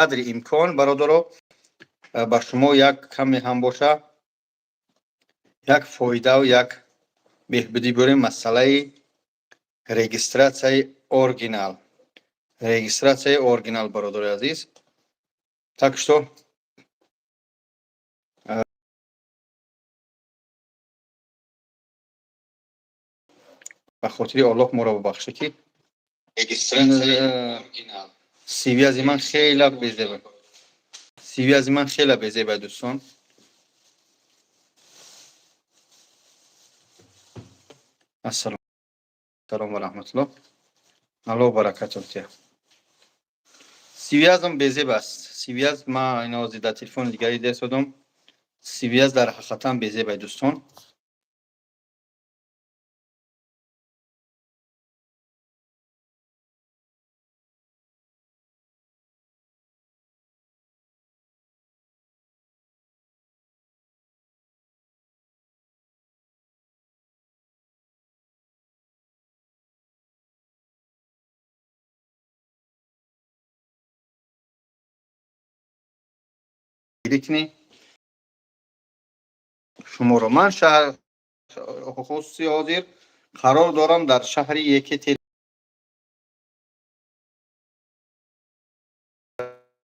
قدر امکان برادرو با شما یک کمی هم باشه یک فایده و یک بهبودی بریم مسئله регистрация оригинал برادر عزیز. Так что به خاطر الله ما را ببخشید که سیوی از من خیلی بزیبه دوستان. السلام و رحمت الله. الله برکت الله. سیوی ازم بزیبه است. سیوی از ما اینا از در تلفن دیگری دست دادم. سیوی از در حقیقتا بزیبه دوستان. دیکنی شما رو من شهر خصوصی حاضر قرار دارم در شهر یکی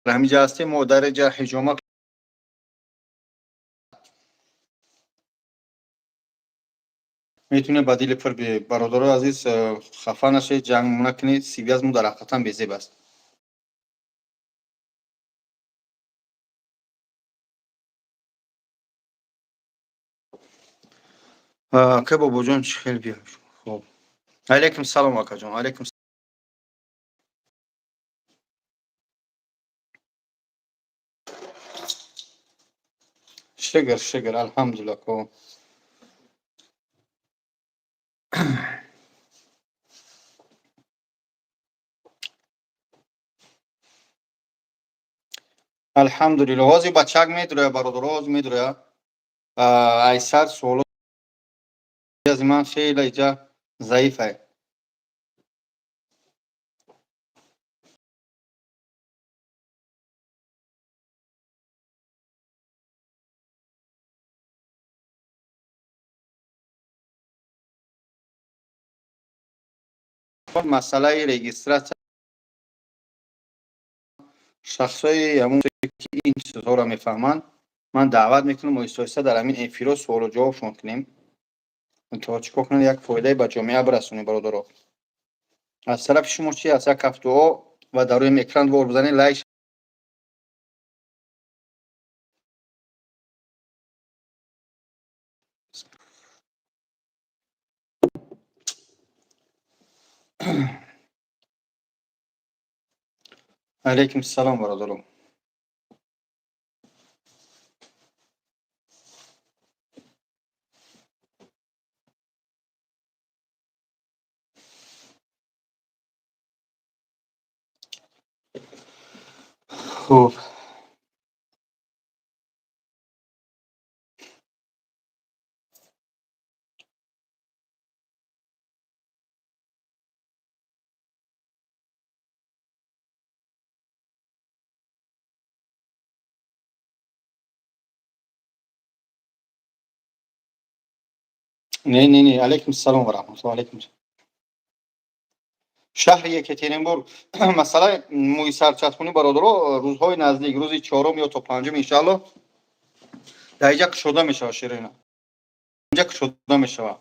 همینجا هستیم ما درجه حجامه میتونه بدیل پر برادر عزیز خفه نشه جنگ نکنید. سیوی از مو در حقیقتا بزیب است. که بابا جان خیلی بیام. خب علیکم سلام آقا جان. علیکم شکر الحمدلله. کو الحمدلله. وازی بچک میدره برادر واز میدره ایسر سوالو از من خیلی اینجا ضعیفه. مسئله رجیستراسیون شخصای همون که این چیزها رو میفهمن من دعوت میکنم و ایستا در همین انفیرا سوال و جوابشون کنیم تا چیکار کنن یک فایده به جامعه برسونیم برادرها. از طرف شما چی هست؟ یک هفته ها و در روی اکران بار بزنید لایک. علیکم السلام برادرم. خوب نه علیکم السلام و رحمت الله. علیکم شهر یکترینبورگ مثلا موی سرچسبونی برادرها روزهای نزدیک روز 4 یا تا 5 ان شاء الله در اینجا کشوده میشه. شیرینا اینجا کشوده میشه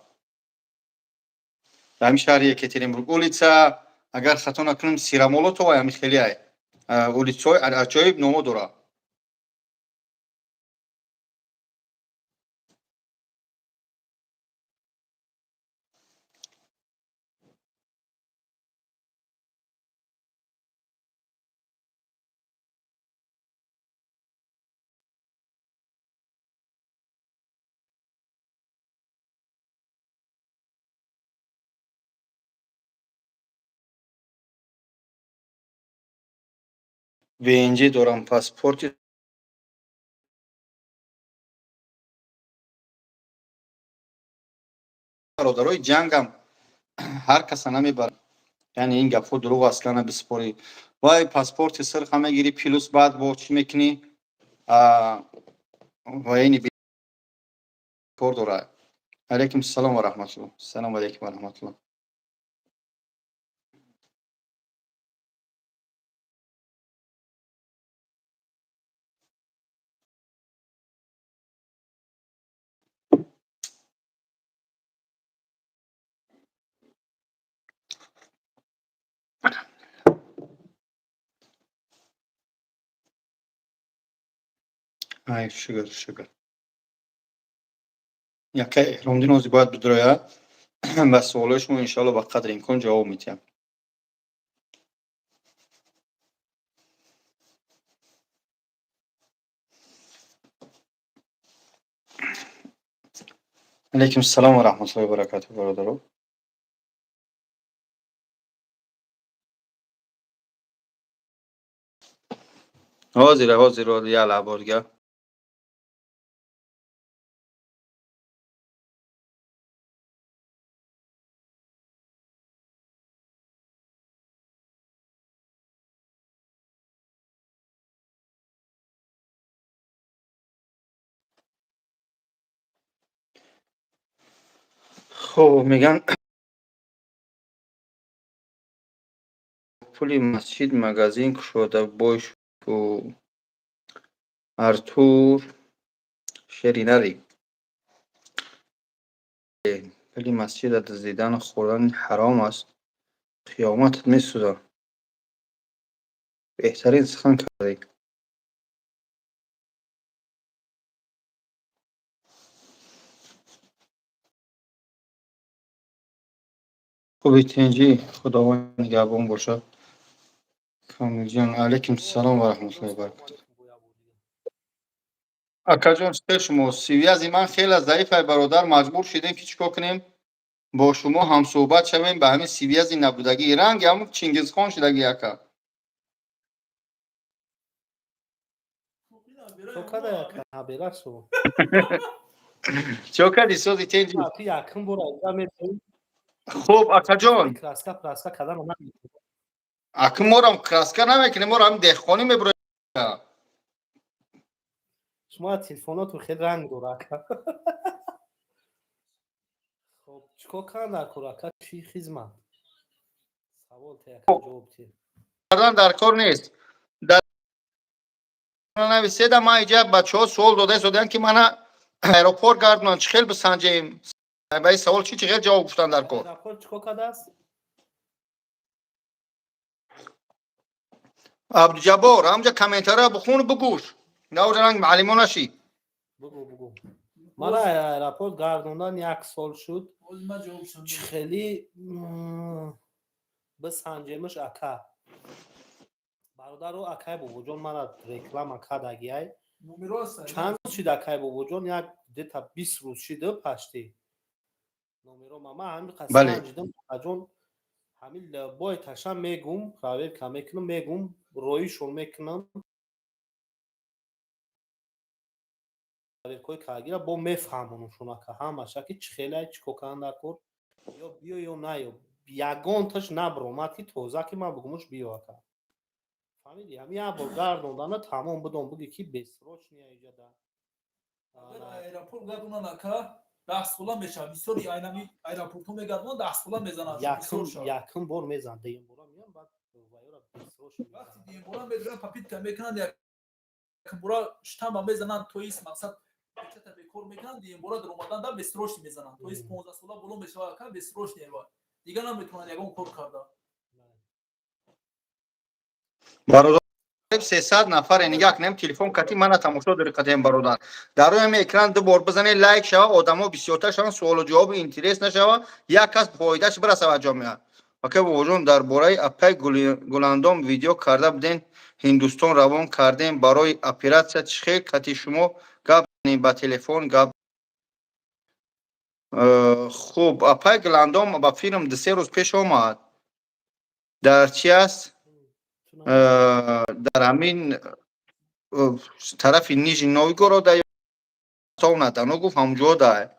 در همین شهر یکترینبورگ. اولیتسا اگر خطا نکنم سیرامولوتو و همین خیلی های اولیتسای عجایب نامو داره. وینجی دارم پاسپورت برادرای جنگم هر کس نمیبره. یعنی این گپو دروغ اصلا بسپاری وای پاسپورت سرخ همه گیری پلوس بعد با چی میکنی وای اینی بیکور داره. علیکم السلام و رحمت الله. السلام علیکم و رحمت الله. ای شکر یکی احرام دینوزی باید بدرویا و سوالشمو انشالله با قدر امکان جواب میتیم. علیکم السلام و رحمت الله و برکاته برادرو. حاضر یالا بارگا. خب میگن پولی مسجد مگزین شده باش و ارتور شرینری پولی مسجد دزدیدن خوردن حرام است. قیامتت میسوزه. بهترین سخن کردی. خوبی تنجی خداوند نگهبان باشد. کامل جان علیکم السلام و رحمت الله و برکاته. اکا جان چطور شما؟ سیوی از من خیلی ضعیفه برادر مجبور شدیم که چیکار کنیم با شما هم صحبت شویم به همین سیوی از این نبودگی رنگ همون چنگیز خان شدگی اکا. Tocada a aberração. چو کردی سوزی تنجی؟ Aqui a Cambora já me deu. خوب اکا جان Kraska cada uma. اکا ما رو هم کراسکر نمیکنیم ما رو هم دهخانی میبریم. شما تلفنات رو خیلی رنگ دوراکا. خب چیکار کنم در کوراکا چی خدمت؟ سوال تیکا جواب تی. کردن در کار نیست. در نویسیدم ما اینجا بچه ها سوال دادن که من ایروپورت گردنان چه خیلی بسنجیم به این سوال چی خیلی جواب گفتن در کار. ایروپورت چیکار کرده است؟ عبدالجبار همونجا کامنتاره بخون بگوش نه اونجا رنگ معلمون نشی. بگو مرا ایروپورت گردوندن یک سال شد خیلی بسنجیمش اکا برادر رو اکای بابا جان مرا رکلام اکا دگیای چند روز شد اکای بابا جان یک دیتا 20 روز شده پشتی نمیرو ماما همین قصه انجام اجون همین لبای تشم میگم خبر کم میکنم میگم رویشون میکنم کوی کاگیرا با میفهمونشون که همش که چخیلی چیکوکان در کور یا بیا یا نه یا یگان تاش نبروماتی توزا که من بگمش بیا که فهمیدی هم یا با گردوندن تمام بدون بگی کی بسروش نیا اینجا دا ایرپورت گردوندن که دست خلا میشه بسیاری اینمی ایرپورتو میگردون دست خلا میزنن یکم بار میزنن دیم بارا میان بعد وایرا بسروش وقتی دیم بارا میدرن پاپیت میکنن یکم بارا شتام میزنن تویس مقصد چه بیکور میکنن دیم بارا در اومدن دا بسروش میزنن تویس 15 ساله بلو میشه که بسروش نیوا دیگه نمیتونن یگون کار کرده برادر 300 نفر نگاه کنیم تلفن کتی من تماشا داری قدیم برادر در روی اکران دو بار بزنید لایک شوا آدما بسیارتر شون سوال و جواب اینترس نشوا یک کس فایدهش برسه به جامعه اوکی بابا درباره اپای گلاندام ویدیو کرده بودین هندوستان روان کردیم برای اپراتسیا چخیر کتی شما گپ با تلفن گپ خوب اپای گلاندام با فیلم د 3 روز پیش اومد در چی است در همین طرف نیژ نویگورود یا تاونتانو گفت همونجا ده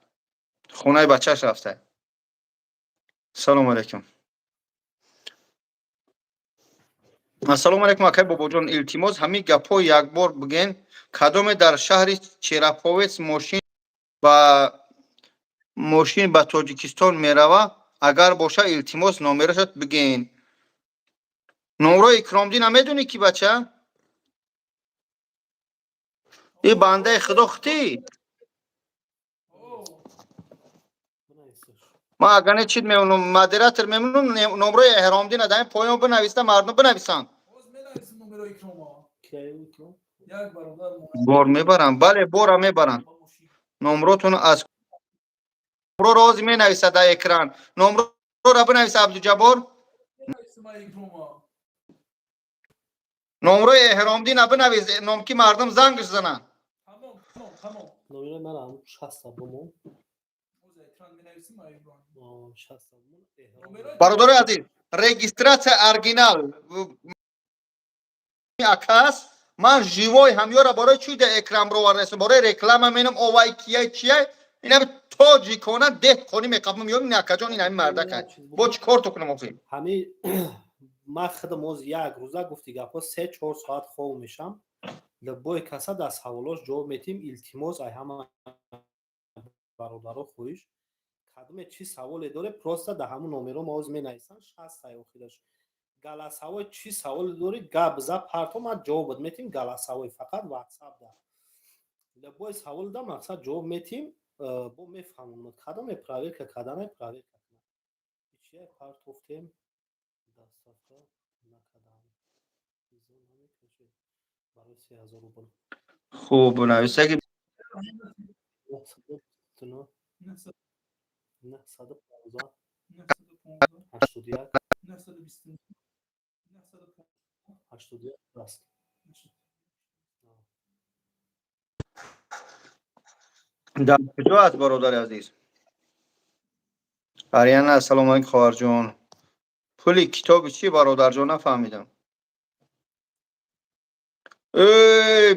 خونه بچهش رفته. سلام علیکم. ассалому алайкум акай бобоҷон, илтимос ҳамин гапҳо якбор бигӯен. Кадоме дар шаҳри Чераповец мошин ба Тоҷикистон мерава? Агар боша илтимос номерашо бигӯен. номрои Икромдин намедонӣ ки бача? И бандаи худо хутӣ? Ма агане чит мемонам, модератор мемонам, номрои Эҳромдин дар поён бинависта, мардум бинависанд. бор мебарам, бале бора мебаранд. номротон аз номро рози менависад дар экран. номрора бинависа Абдуҷаббор. номрои Эҳромдина бинавис, номки мардум зангш зананд. бародари азиз, регистратсия оригинал акас. Ман живой ҳамёра барои чӣ дар экран бировардем? Барои реклама менам овай кияй чияй. Ина тоҷикона деҳқонӣ меқабам ём накаҷон ин ҳамин мардакай. Бо чӣ кор тукунам охир? ҳами ма худам оз як рӯза гуфти гапҳо 3-4 соат хоб мешам. Любой каса дар саволош ҷавоб метим. Илтимос ай ҳама бародаро хоҳиш кадоме чӣ саволе доред просто дар ҳамун номеро ма оз менависам 60 охираш. галасавой чӣ саволе доред гап зап ҳарто ма ҷавоб метим. галасавой фақат WhatsApp да. Любой савол да мақсад ҷавоб метим. бо мефаҳмон кадоме проверка каданай проверка кунад. Чия партофтем дастафта накадам. барои 3000 рубл. Хуб, нависаги 81 дар куҷо аст бародари азиз? Ариана, ассалому алайкум хоҳарҷон. пули китоби чӣ бародарҷон нафаҳмидам.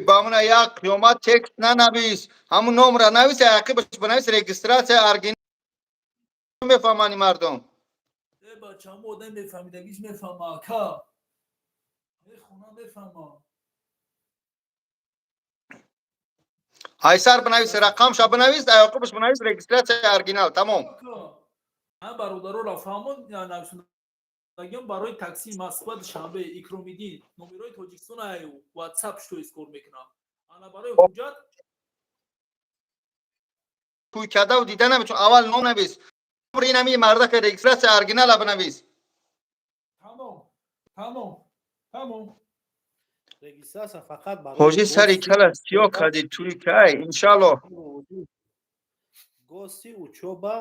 ба мана як қиёмат текст нанавис. ҳамун номра навис, ақибаш бинавис регистратсия оригинал мефаҳмани мардум. бачаҳо одам мефаҳмидагиш мефаҳма ака. мехона мефаҳма. айсар бинавис, рақамша бинавис, ақибаш бинавис регистратсия оригинал. Тамом. ҳам бародароро фаҳмон нависандагиён барои такси Москва душанбе Икромиддин номерои Тоҷикистон аю WhatsApp што искор мекунам. ана барои ҳуҷҷат кӯй кадав дида намечун. аввал ном навис. номри нами мардака регистратсия оригинала бинавис. тамом. регистрация фақат барои ҳоҷи сари кала сиё кади туи кай иншаллоҳ. гости учоба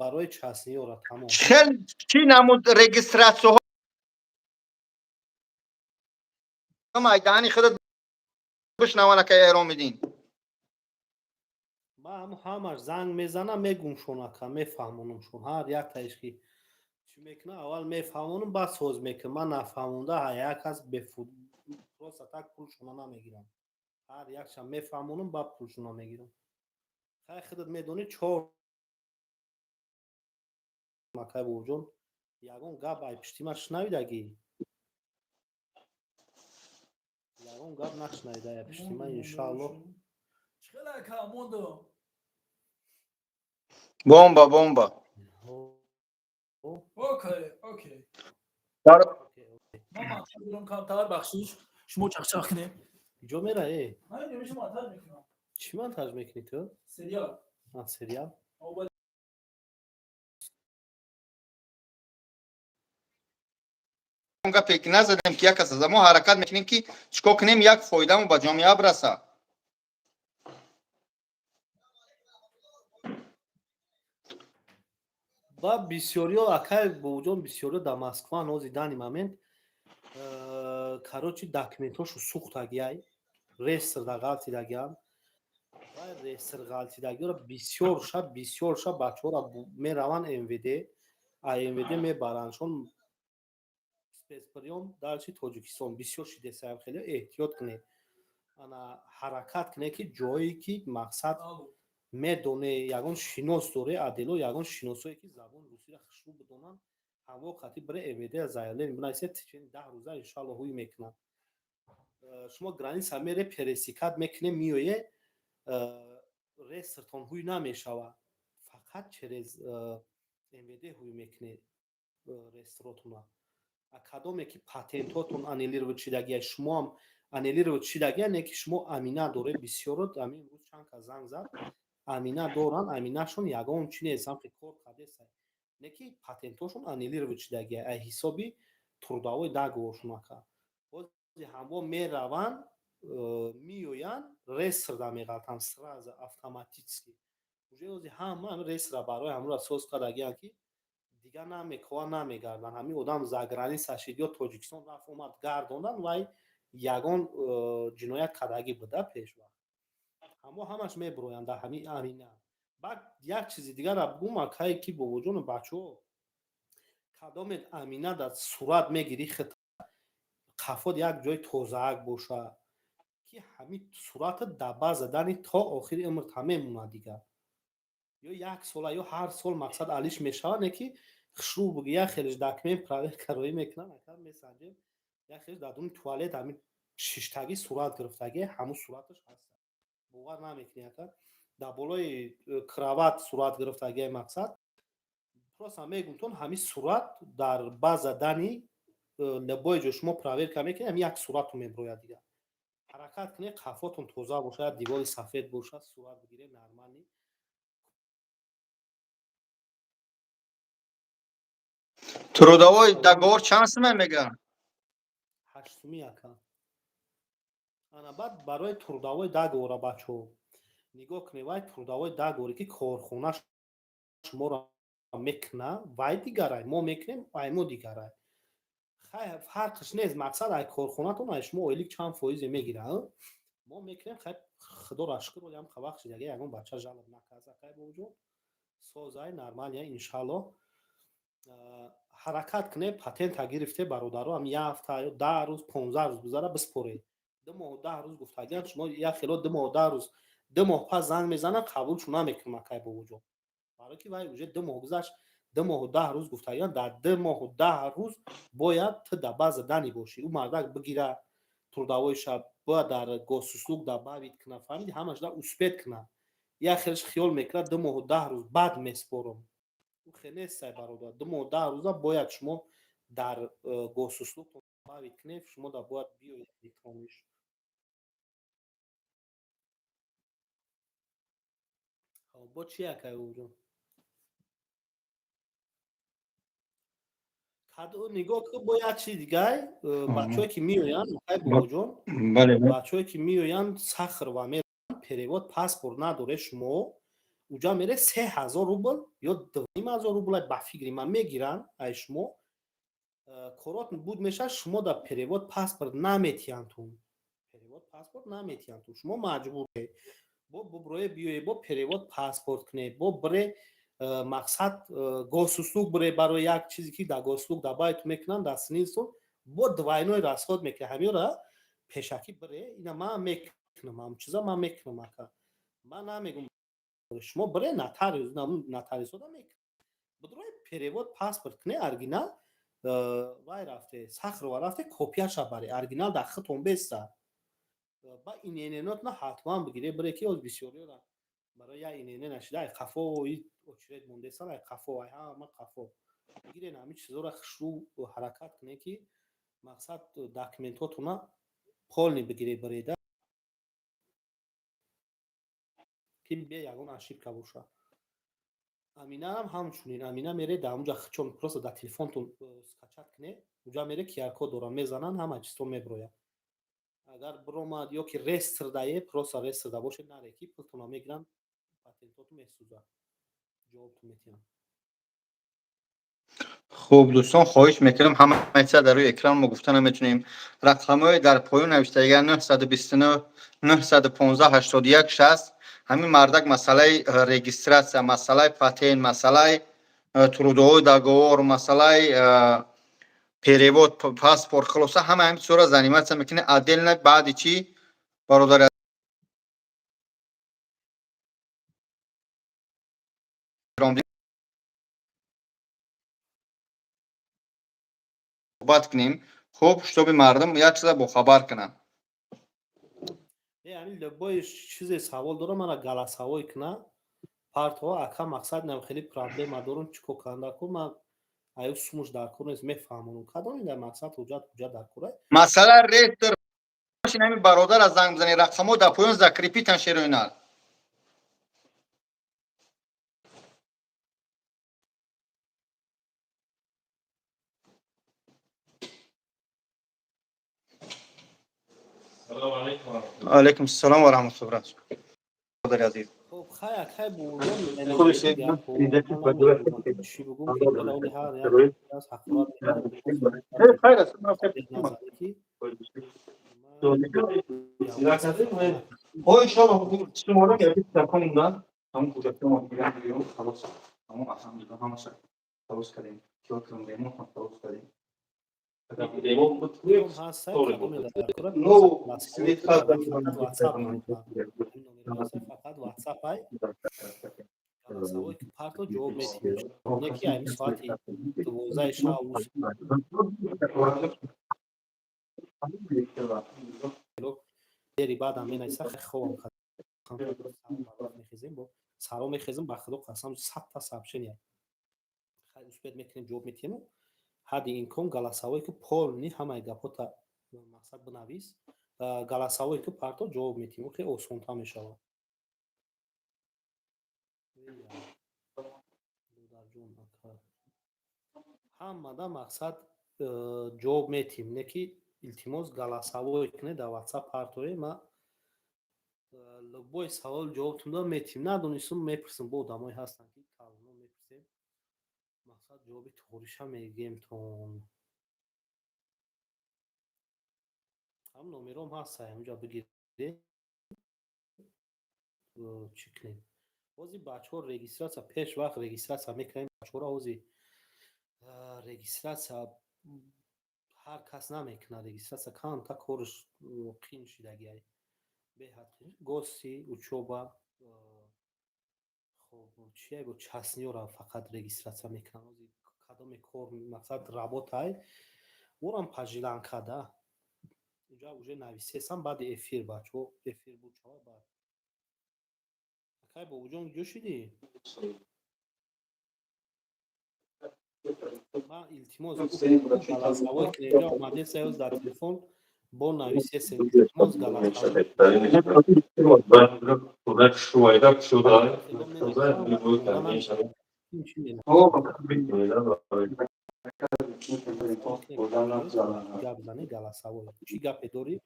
барои часниёра тамом. чӣ намуд регистратсияҳо майдаҳани худат бишнаванд ака Эҳромиддин. ма ҳамаш занг мезанам мегумшон ака мефаҳмонамшон ҳар як таиш ки чӣ мекунам аввал мефаҳмонам баъд соз мекунам. ман нафаҳмонда як аз просто так пулшона намегирам. ҳар якша мефаҳмонам баъд пулшона мегирам. хай худат медонӣ 4 акай бобоҷон ягон гап ай пиштима шунавидагӣ. ягон гап нашунавида ай пиштима иншаллоҳ. чхела ака мондо. бомба. окей. мама чизрон камтар бахшиш шумо чахчах кунем. ҷо мера ҳай немиша монтаж мекунам. чӣ монтаж мекунӣ ту? сериал. сериал. гапе ки назадем ки як кас аз мо ҳаракат мекунем ки чикор кунем як фоидамо ба ҷомеа бираса. ба бисёриё акай бобоҷон бисёриё дар Москва нози дани момент короче документҳошу сӯхтагиай рестр да ғалтидагиам ва рестр ғалтидагиёро бисёрша бачаҳоро мераванд МВД а МВД мебараншон спецприём дар Тоҷикистон. бисёр шидесаям хеле эҳтиёт кунед. ана ҳаракат кунед ки ҷое ки мақсад медоне ягон шинос доре адело ягон шиносое ки забони русиро хушрӯ бидонанд ҳамо қати бира эведе заялен бинайсед чин 10 рӯза иншаллоҳ ҳуй мекунад. Шумо граниса мере пересикат мекуне миёе рестртон ҳуй намешава. Фақат через МВД ҳуй мекунед рестротуна. Кадоме ки патентотун аннелировать шидагия шумо ҳам аннелировать шидагия не ки шумо амина доред бисёрот амин имрӯз чанд кас занг зад амина доранд аминашон ягон чи нест ҳам кор кардеса не ки патентошон аннелировать шидагия ай ҳисоби трудовой договоршон ака бози ҳамо мераванд миёянд рестрда меғалтанд сразу автоматически уже ози ҳама рестра барои ҳамро асос кардагиянд ки دیگه نمیکوان نمیگردن همین آدم زاگرانی ساشید یا تاجیکستان رفت اومد گردوندن و یگان جنایت کردگی بوده پیش وقت اما همش میبرویند در همین امینه. بعد یک چیز دیگر را بگم که کی با وجود بچه‌ها کدام امینه در صورت میگیری خط قفاد یک جای توزاک باشه که همین صورت دبا زدن تا آخر عمر تمام دیگه یا یک سال یا هر سال مقصد علیش میشه نه که خشرو بگه خیلیش دکمه پراوی کارایی میکنن اکر میسنجیم یا خیلیش در دون توالت همین ششتگی صورت گرفتگی همون صورتش هست باور نمیکنی اکر در بالای کراوات صورت گرفتگی مقصد پروس هم میگم تون همین صورت در باز دانی لبای جو شما پراوی که میکنی هم یک صورت رو میبروید دیگه حرکت کنی قفاتون توزه باشه دیوال سفید باشه صورت بگیره نرمانی трудовой договор чанд сум мегӯянд? 8 ака. Ана баъд барои трудовой договора бачаҳо нигоҳ кунед вай трудовой договоре ки корхона шуморо мекуна вай дигарай мо мекунем вай мо дигарай фарқш нест мақсад ай корхонатон ай шумо ойлик чанд фоизе мегирад мо мекунем хай худоро шукр олям хабақ шидага ягон бача жалоб наказа кай бовуҷуд созай нормалия иншаллоҳ ҳаракат кунед патента гирифте бародаро ҳам 1 ҳафта ё 10 рӯз 15 рӯз гузара биспоред 2 моҳ 10 рӯз гуфтагиам шумо як хело 2 моҳ 10 рӯз 2 моҳ пас занг мезанам қабулшо намекунам акай бовуҷуд барои ки вай уже 2 моҳ гузашт 2 моҳ 10 рӯз гуфтагиам дар 2 моҳ 10 рӯз бояд ту дар база дани бошӣ ӯ мардак бигира трудовойша бояд дар госуслуг добавит куна фаҳмиди ҳамаш дар успед куна як хелш хиёл мекунад 2 моҳ 10 рӯз баъд меспорам хелесай бародар 2 моҳ 10 рӯза бояд шумо дар госуслуг добавит кунед шумо да бояд биёед диктомиш бо чи якай бовуҷуд кадо нигоҳ ку бо як чиз дигай бачаҳое ки меоянд акай бовуҷуд бачаҳое ки меоянд сахр ва мераванд перевод паспорт надоре шумо уҷа мере 3000 рубл ё 2500 рубл ба фикри ман мегиранд ай шумо корот буд меша шумо да перевод паспорт наметиянтун перевод паспорт наметиянтун шумо маҷбуре бо буброе биёе бо перевод паспорт куне бо бире мақсад госуслуг бире барои як чизе ки дар госуслуг добавит мекунанд дар синистон бо двойной расход мекунад ҳамиёра пешакӣ бире ина ман мекунам ҳам чиза ман мекунам ака ман намегум шумо бире нотариусода мекунед бидрои перевод паспорт куне оригинал вай рафте сахрова рафте копияша баре оригинал дар хитон беста ба инененотна ҳатман бигире бире ки оз бисёриёра барои як инене нашида ай қафо очеред мондесан ай қафо ай ҳама қафо бигирен ҳамин чизора хушрӯ ҳаракат кунед ки мақсад документотуна полни бигире биреда ки бе ягон ошибка боша аминам ҳамчунин амина мере дар онҷа чон просто дар телефонтон скачат куне уҷа мере QR-код дора мезанан ҳама чизто меброяд агар биромад ё ки рестрдае просто рестрда бошед наре ки пултона мегиранд патентоту месӯзад ҷавобтон метиҳам хуб дӯстон хоҳиш мекунам ҳамаи чиза дар рӯи экран мо гуфта наметунем рақамҳои дар поён навиштагиа 929 915 81 60 ҳамин мардак масъалаи регистратсия масъалаи патент масъалаи трудовой договор масъалаи перевод паспорт хулоса ҳама ҳамин чизора заниматсия мекунед отдельно баъди чи бародари صحبت کنیم خب شتاب مردم یک چیز با خبر کنن. یعنی لبای چیز سوال دارم من گلاس هوای کنه پارتوا ака мақсад нам хеле проблема дорум чико кандаку ман аю сумуш дар курнес мефаҳмонам кадоми дар мақсад ҳуҷҷат дар курай Масъала ректор бошин ҳамин бародар аз занг бизани рақамо дар поён закрепитан шероинал. алайкум ассалом ва раҳматуллоҳи баракатуҳ азиз. خب خیلی اکای بودن خودش چی بگم که کلاونی ها یک از حقوق خیر است من او ان شاء الله شما رو گرفتید در کنونdan همون کوچکتر ما میگم بیرون خلاص همون الحمدلله همش خلاص کردیم کیو کنیم دیمو خلاص کردیم نو سلیت خاص فقط واتساپ های سوای پارتو جواب میدیم یکی همین ساعتی 12 شب دری بعد هم اینایسا خوام میخیزیم با سلام میخیزیم با خدا قسم 100 تا سابشنیه خیلی اسپید میکنیم جواب میتیم هادی این کن گلاساوی که پول نی همه گپوتا مقصد بنویس گلاساوی که پارتو جواب میتیم که اوسون تا میشه همه دا مقصد جواب میتیم نکی التماس گلاساوی کنه در واتساپ پارتوی ما لبای سوال جوابتون دادم میتیم ندونستم میپرسم با آدمایی هستن که کلمه میپرسیم مقصد جوابی توریش هم میگیم تون هم نومیرام هست اینجا بگیرید چی کنیم بازی بچه ها رجیستراسیا پیش وقت رجیستراسیا میکنیم بچه ها بازی رجیستراسیا هر کس نمیکنه رجیستراسیا کام تا کارش قین شدگی بهترین گوسی учёба خب چیه گو چسنیو را فقط رجیستراسیا میکنن کدام کار مقصد رابطای اونم پاجیلان کده اینجا уже نویسیسم بعد افیر بچو افیر بود چه بعد کی با وجود جو شدی ما التماس سوال که اینجا اومده سیوز در تلفن با نویسیسم التماس گلاساوی گابزنی گلاساوی چی گپی داری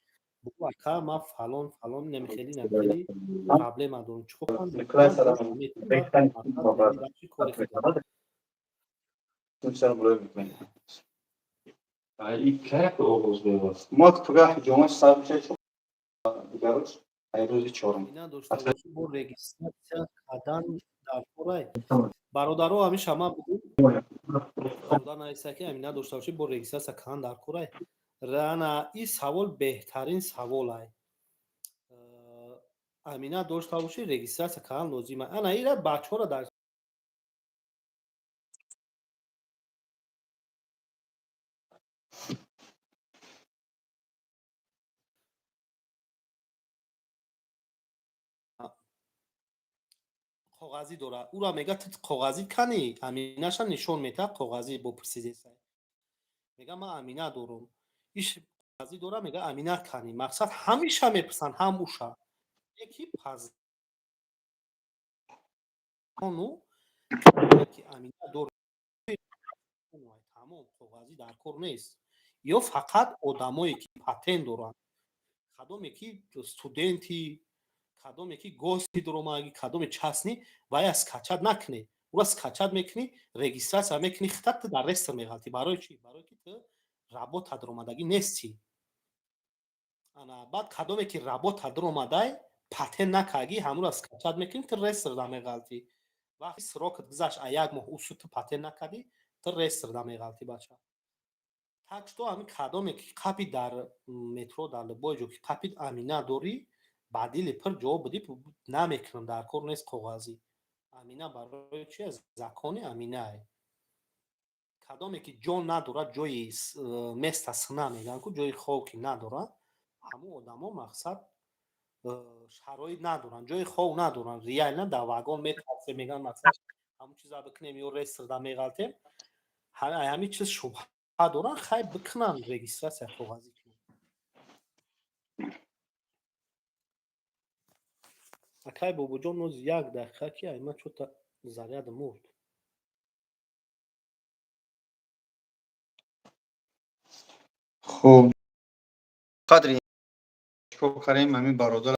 بگو اکا ما فلان فلان نمیخیلی پرابلم دارم چیکار کنم ما که جمعه سال شد دیگرش روزی چهارم اینا داشته باشی با رجیستراسیا کردن در کورای برادرها همیشه شما بگو خدا نایسته که همینا داشته باشی با رجیستراسیا کردن در کورای رانا این سوال بهترین سوال ای همینا داشته باشی رجیستراسیا کردن لازمه انا اینا بچه‌ها را در کاغذی داره او را میگه کاغذی کنی امینه‌ش نشون میده کاغذی با پرسیدی میگه من امینه دارم ایش کاغذی داره میگه امینه کنی مقصد همیشه میپرسن هموشه یکی پز اونو که امینه داره تمام کاغذی در کار نیست یا فقط آدمایی که پتن دارن کدومی که استودنتی کدومی که گوستی دروماگی کدوم چسنی وای اسکچاد نکنی او اسکچاد میکنی رجیستراسیا میکنی خطت در رستر میغلطی برای چی برای که تو رابط درومادگی نیستی انا بعد کدومی که رابط درومادای پتن نکاگی همون اسکچاد میکنی تو رستر در میغلطی وقتی سروکت گذشت یک ماه اوسوت پتن نکردی تو رستر در میغلطی بچه تاکش تو همین کدومی که کپی در مترو در لبای جو که کپی امینه داری بعدی پر جواب بدی نمیکنم در کار نیست کاغذی امینه برای چی زکانی امینه кадоме ки ҷон надорад, ҷои места сина мегӯянд ку ҷои ховки надорад, ҳамон одамо мақсад шароит надоранд, ҷои хов надоранд, реально дар вагон метарсем, мегӯянд мақсад ҳамон чиза бикунем ё ресторда меғалтем, ҳамин чиз шубҳа доранд, хай бикунанд регистратсия коғазӣ. акай бобоҷон оз 1 дақиқа ки ай ман чота заряд мурд. хуб қадри чикор кардем ҳамин бародар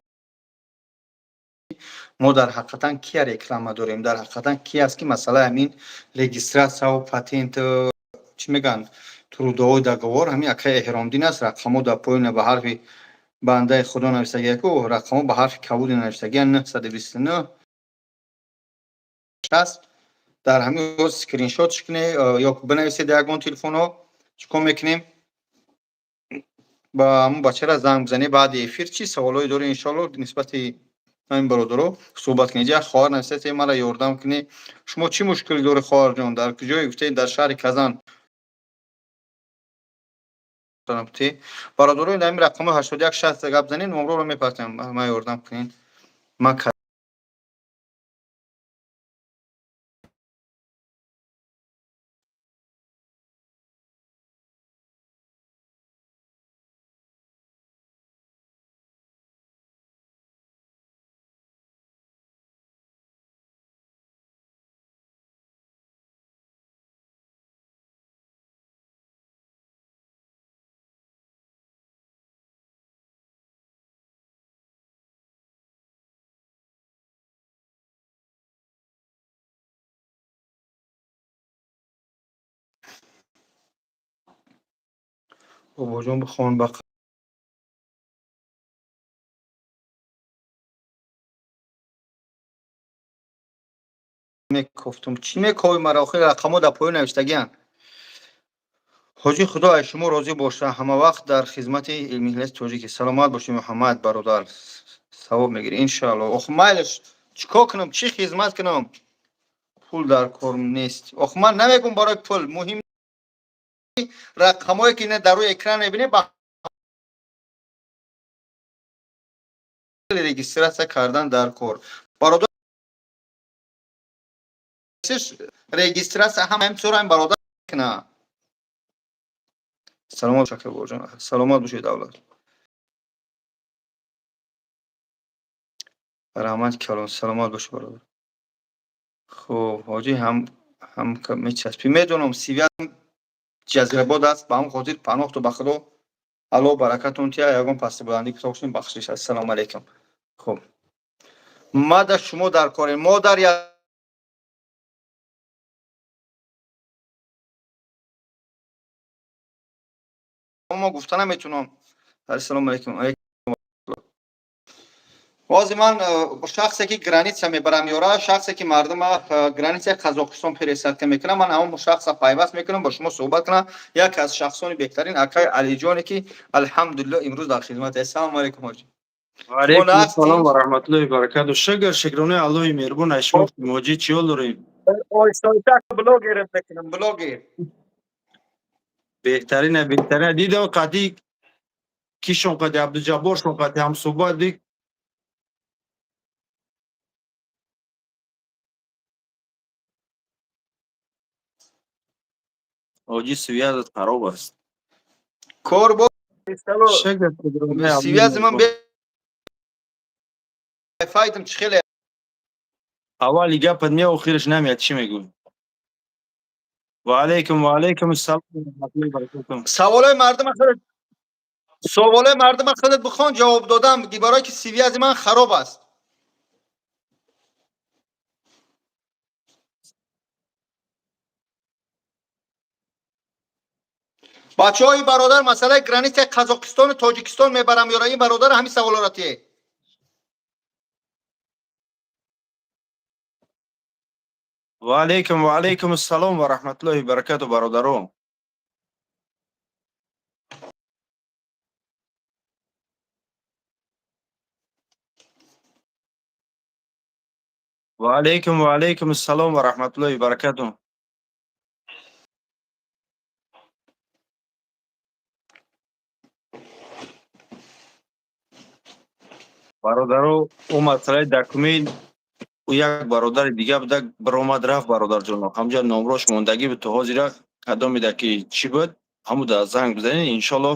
мо дар ҳақиқатан кия реклама дорем, дар ҳақиқатан ки аст ки масъалаи ҳамин регистратсияву патент чӣ мегӯянд трудовой договор ҳамин акай эҳромдин аст, рақамҳо дар поёна ба ҳарфи бандаи худо навиштагиаку рақамҳо ба ҳарфи кабуди навиштагия 929 аст. дар ҳамин оз скриншотш кунед ё бинависед ягон телефонҳо чикор мекунем ба ҳамон бачара занг бизанед баъди эфир чӣ саволҳое доред иншоалло нисбати ҳамин бародаро суҳбат кунед. як хоҳар нависед маро ёрдам кунед, шумо чӣ мушкиле доред хоҳарҷон, дар куҷое гуфтед дар шаҳри Казан бародарои дар ҳамин рақамҳои 8160 гап занед, номерҳоро мепарсем ман ёрдам кунед. ман бобоҷон бихон ба мекофтум чӣ мекови маро охир рақамҳо дар поё навиштагианд. ҳоҷи худо аз шумо розӣ бошад, ҳама вақт дар хизмати миллати тоҷикӣ. саломат бошед муҳаммад бародар, савоб мегирӣ иншоалло. ох майлаш чикор кунам, чӣ хизмат кунам, пул дар кор нест. ох ман намегӯям барои пул, муҳим рақамҳое ки дар рӯи экран мебинед ба регистратсия кардан дар кор. бародар регистратсия ҳама ҳамчора ҳам бародар кунад. саломат бошед бобоҷон, саломат бошед авлод. раҳмат калон, саломат бош бародар. хуб ҳоҷӣ ҳам мечаспӣ медонам сивиям ҷазирабод аст, ба ҳамон хотир панохту ба худо алло баракатон тия ягон пасти буландӣ кутоштем бахшиш. ассалому алайкум. хуб мада шумо дар корем, мо дар мо гуфта наметунам. ассалому алайкум. ҳозир ман шахсе ки граница мебарам ёра, шахсе ки мардума границаи Қазоқистон пересадка мекунам, ман ҳамон шахса пайваст мекунам ба шумо суҳбат кунам. яке аз шахсони беҳтарин акай Алиҷоне ки алҳамдулилло имрӯз дар хизмат аст. ассалому алайкум ҳоҷи. وعلیکم السلام و رحمت الله و برکاته. شکرانه الله مهربون اشما موجی چیول داریم. блог гирифт мекунам, блоги. بهترین دیدم قدی کیشون قدی عبدالجبار شون قدی هم صحبت دی. آجی سویازت خراب است. کار با شکر شکرانه سویاز من به فایتم چخیله. اولی گپت می آخرش نمیاد چی میگوی؟ و علیکم السلام و رحمت الله و برکاته. سوالای مردم خودت بخوان جواب دادم برای که سیوی از من خراب است. بچه‌های برادر مسئله گرانیت قزاقستان و تاجیکستان میبرم یا این برادر همین سوالاتیه. و علیکم السلام و رحمت الله و برکاته برادران. و علیکم السلام و رحمت الله و برکاته. бародаро ӯ масъалаи документ ӯ як бародари дига буда баромад рафт бародарҷоно. Ҳамҷа номрош мондагӣ буд то ҳозира кадом меда ки чӣ буд ҳамуда занг бизанед иншоалло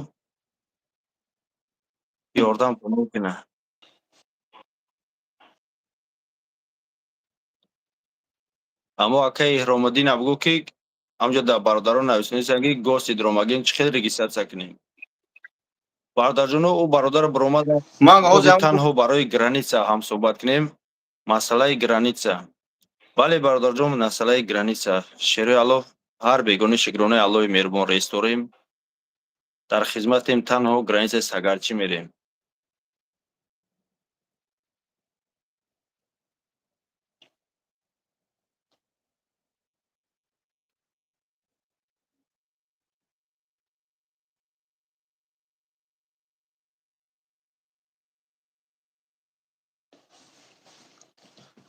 ёрдамтон мекунад. аммо акаи эҳромиддин абгӯ ки ҳамҷа дар бародарон нависонистанд ки гости дромагин чӣ хел регистратсия кунем. Бародарҷоно ӯ бародар баромад ман ҳозир ҳозир танҳо барои граница ҳам суҳбат кунем. Масъалаи граница. Бале бародарҷон, масъалаи граница. Шерои Аллоҳ ҳар бегони шукронаи Аллоҳи меҳрубон ресторем. Дар хизматем танҳо границаи Сагарчӣ мерем.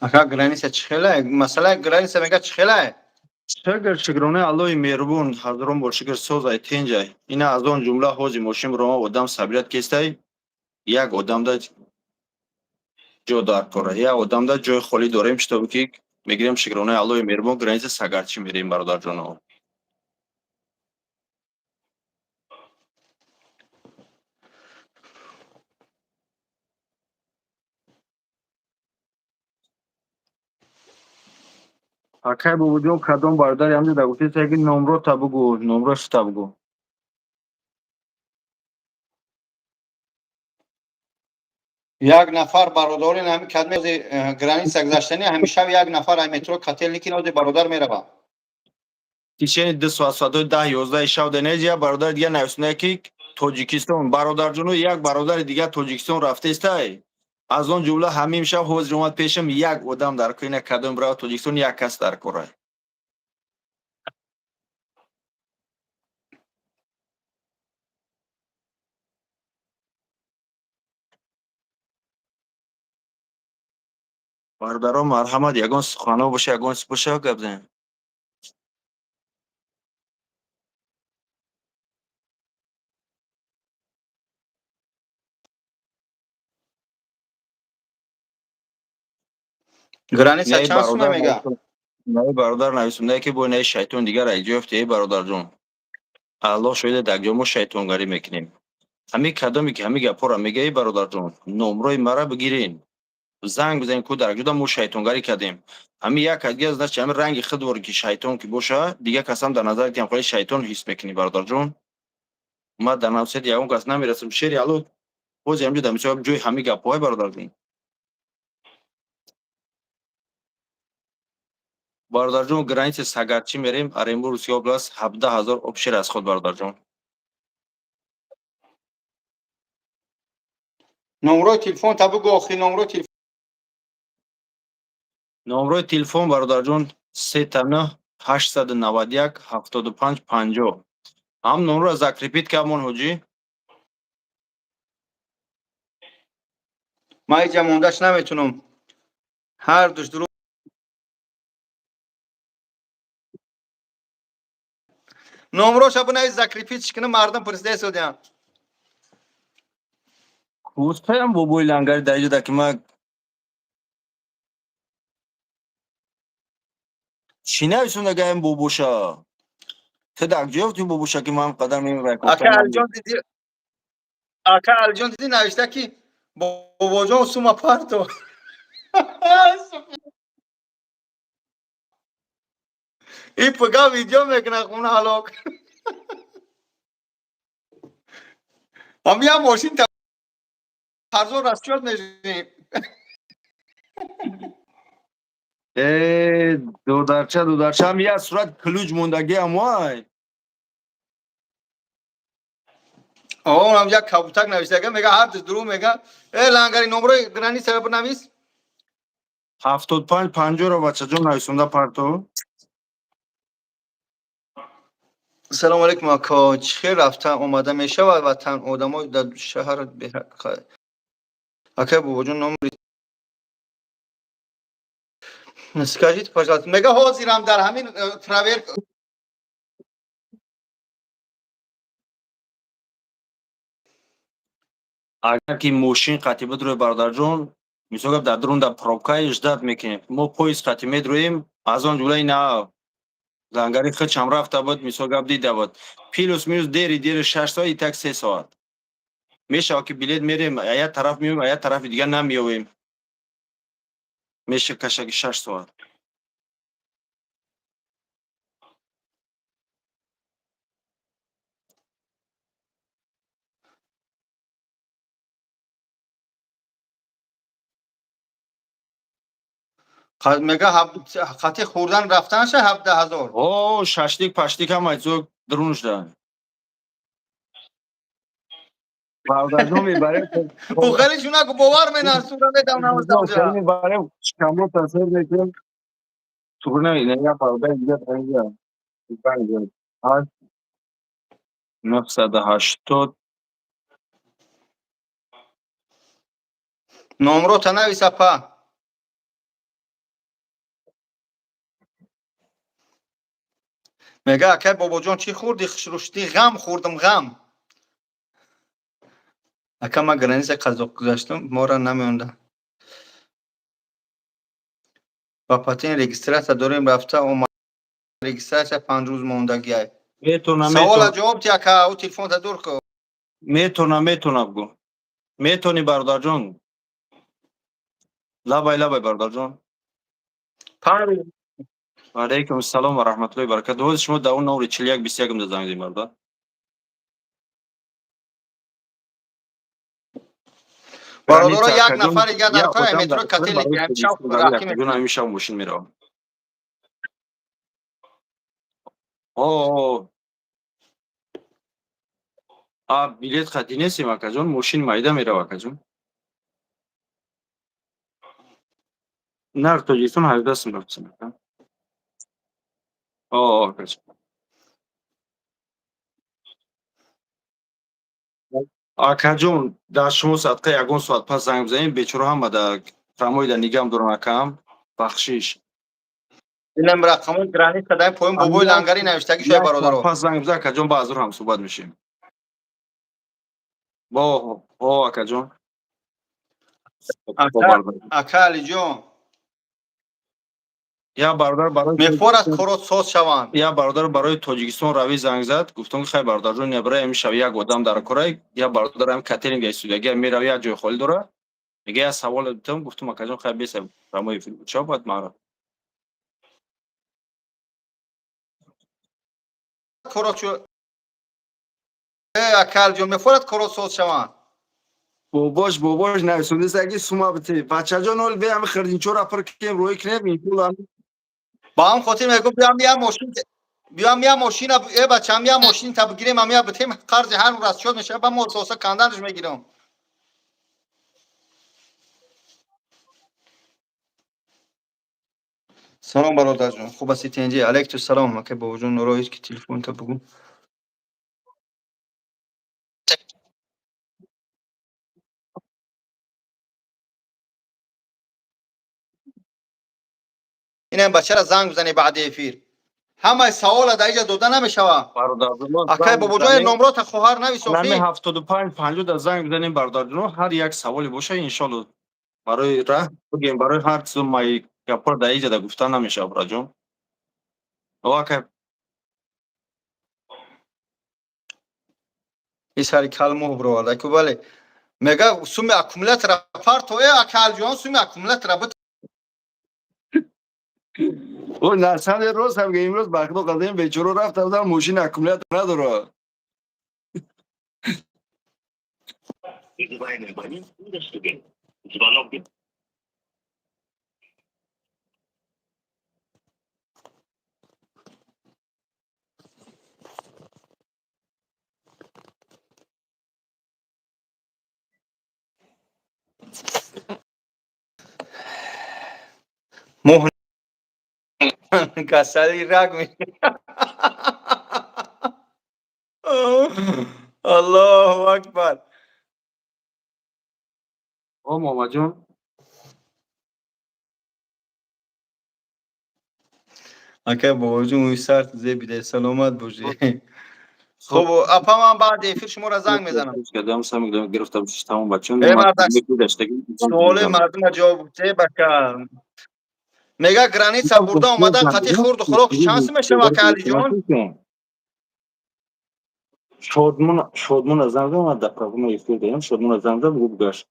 ака граница чӣ хелае? Масъалаи граница мега чӣ хелае? Шукр шукронаи Аллоҳи меҳрубон ҳазорон бор шукр созай тенҷай. Ина аз он ҷумла ҳози мошин бирома одам сабрият кестай як одамда ҷо дар кора. Як одамда ҷои холӣ дорем шитоби ки мегирем шукронаи Аллоҳи меҳрубон граница Сагарчӣ мерем бародарҷоно. Акай бобоҷон кадом бародари ҳамҷода гуфтед ки номрота бигӯ, номрошта бигӯ. Як нафар бародари ҳами кадмези граница гузаштани ҳамишав як нафар ҳай метро кателни ки нози бародар мерава. Тишени 2 соат соатои 10-11 шав денез як бародари дига нависонда ки Тоҷикистон бародарҷоно як бародари дига Тоҷикистон рафтестай. Аз он ҷумла ҳамин шав ҳозир омад пешам як одам дар кора. Ина кадом рава Тоҷикистон як кас дар кора. Бародарон марҳамат ягон суханҳо боша ягон боша гап зан. Граница Не чанд сума бародар мега? не бародар нависонда ки бо не шайтон дигар ай ҷофти бародарҷон. Аллоҳ шоҳиде дагҷо мо шайтонгарӣ мекунем. Ҳами кадоме ки ҳами гапҳоро мегаи бародарҷон, номрои мара бигирен. Занг бизанед ку дарҷода мо шайтонгарӣ кардем. Ҳами як адига значи ҳами ранги худвор ки шайтон ки боша, дига касам дар назар гирем холи шайтон ҳис мекунӣ бародарҷон. Ма дар навсияти ягон кас намерасам. Шери Аллоҳ ҳозир ҳамҷода мисол ҷои ҳами гапҳои бародарҷон. бародарҷон границаи Сагарчӣ мерем. Оренбург област 17000 обшир аз худ бародарҷон. Номрои телефон та бигӯ охирин номрои телефон. Номрои телефон бародарҷон 39 891 75 50. ҳам номро закрепит камон ҳоҷӣ. Ман иҷа мондаш наметунам. Ҳар душ дуру номроша бинавис закрепит шикина мардам пурсида содиам. Кӯстаям бобои лангари дар ҷода ки ма чӣ нависондагаем бобоша? Ты дар куҷо ёфтӣ бобоша ки ман қадар мемурай Ака Алиҷон диди. Ака Алиҷон диди навишта ки бобоҷон сума парто. И пуга видео мекуна хуна ҳалок. ҳамия мошин ҳарзон расчёт мешинем. додарча ҳам як сурат ключ мондагиам вай. онам як кабутак навиштага мега ҳар душ дуру мега лангари номрои граница бинавис. 75 50ро бачаҷон нависонда парто. салому алейкум ака, чӣ хел рафта омада мешавад ватан одамои дар шаҳр ака бобоҷон номри скажите пожалуйста мега ҳозирам дар ҳамин травел агар ки мошин қатӣ бидурӯи бародарҷон, мисол дар дурун дар пробкаи ждат мекунем. Мо поезд қатӣ медурӯем, аз он ҷумла ина зангари хичам рафта буд, мисол гап дида буд. Плюс минус дери 6 соат, итак 3 соат. Мешавад ки билет мерем, як тараф меёвем, як тарафи дигар намеёвем. Меша кашаки 6 соат. мега хати хурдан рафтанша 17000. О, шашлик паштик ҳама ҷо дурун шуда. Бародарҷон мебарем. Бухали шуна ку бовар менар сура медам намазамҷа. Мебарем шикамро тасвир мекунем. Турна ина я бародар дига танга. 980 номро танависа па. мега акай бобоҷон чӣ хурди хушрушти? Ғам хурдим, ғам. ака ма граница қазоқ гузаштам, мора намеонда. ба патен регистратсия дорем, рафта омад. Регистратсия 5 рӯз мондагиай. Савола ҷавоб ти ака, у телефонта дур ку. метона бгӯ. Метони бародарҷон. Лабай бародарҷон. алейкум ассалом ва раҳматуллоҳи ва баракатуҳ. ҳозир шумо дар он номри 4121 да занг зидем бародар. бародаро як нафар дигар дар кора метро кателик амшав рахим гуна амшав мошин меравам. о билет хати нестем акаҷон, мошин майда мерав акаҷон. нар тоҷикистон 17 сум рафтсам. акаҷон. акаҷон дар шумо садқа ягон соат пас занг бизанем, бечора ҳама дар фармоида нигам дорон акаам. Бахшиш. инам рақамон граница дар поин бобои лангари навиштаги шои бародаро. Пас занг бизан акаҷон, ба азур ҳам суҳбат мешем. акаҷон. ака алиҷон. Я бародар барои мефорад коротсоз шаванд. Я бародар барои Тоҷикистон равӣ занг зад, гуфтам ки хай бародарҷон набара амшав як одам дар корай, я бародарам катеринг истудияга мерав, як ҷой холӣ дора. Мега я савол дидам, гуфтам акаҷон хай беса фармои чо бад мара. коротчо акалҷон мефорад коротсоз шаванд. бобош нависондесаги сума бите. Бачаҷон ол беам хирдинчора пир кем рӯй кинем иншаллоҳ. ба ҳам хотир мегӯфт биям я мошина бачам я мошин та бигирем ам я битем қарзи ҳар раз шод мешава ба мо соса канданаш мегирам. салом бародарҷон, хуб аст тенҷи? алейкум салом ака бобоҷон, нороҳист ки телефонта бугӯ. инам бачара занг бизане баъди эфир. ҳамаи савола дар иҷа дода намешава. акай бобоҷон номрота хоҳар нависохӣ. нами 75-50 да занг бизанем бародарҷон, ҳар як саволе боша иншаллоҳ барои раҳ бигем, барои ҳар чиз май гапор дар иҷа да гуфта намешава бародарҷон. акай исари калмо бировард аку бале. мега суми аккумулятора парто акалҷон суми аккумулятора бит. насаде рост ҳамга имрӯз бахто қазем бечоро рафта будам мошин аккумулятор надора. моҳ касали раг ми аллоҳу акбар. момаҷон ака бобоҷон уи сар зебида саломат бошӣ. خب اپا من بعد افیر شما را زنگ میزنم. کردم سم گرفتم تمام بچه‌ها ای من مردک داشتگی سوال مردم جواب ده بکن. میگه گرانیت برده اومدن قطعی خورد و خوراک شانس میشه و کالی جون. شادمون از زنده من در پروانه ایستاده دیم شادمون از زنده بود گشت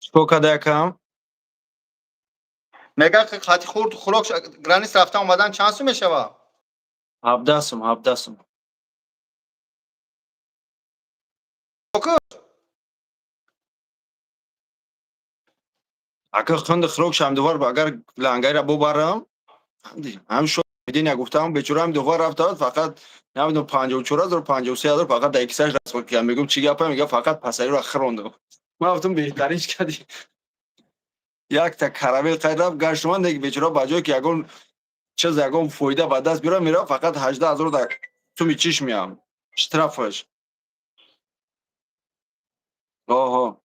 چیکار کرده کم میگه قطعی خورد و خوراک گرانیت رفته اومدن چانس میشه و 17 اگه خند خروک شم دوبار اگر لنگای را ببرم هم شد میدین گفتم بیچاره هم دوبار رفت فقط نمیدونم 54,000 53,000 فقط در کیسش رسول کردم میگم چی گپه میگه فقط پسری رو خروند ما گفتم بهترینش کردی یک تا کارابل قید رفت گشت من دیگه بیچاره بجای که یگون چه یگون فایده به دست بیاره میره فقط 18,000 در تو می چیش میام اشترافش آها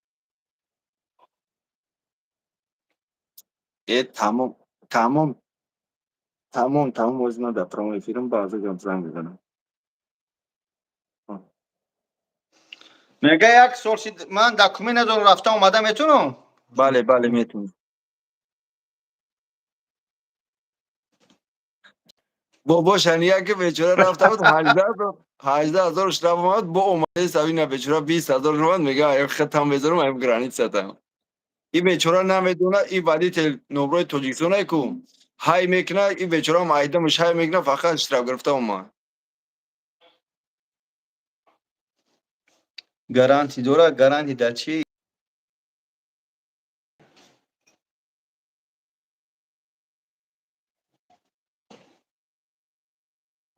ای تمام وزن در پرومو فیلم بازی گم زنگ بزنم میگه یک سورسی من دکومنت ندارم رفته اومده میتونم. بله میتونی بابا شنیه که بیچاره رفته بود 18,000 اشتراف اومد با اومده سوی بیچاره 20,000 اومد میگه ای ختم بذارم ام گرانیت ستم این بیچاره نمیدونه این بعدی نمره توجیکسون کو های میکنه این بیچاره هم ایدمش های میکنه فقط اشتراف گرفته اومد گارانتی داره گارانتی در چی؟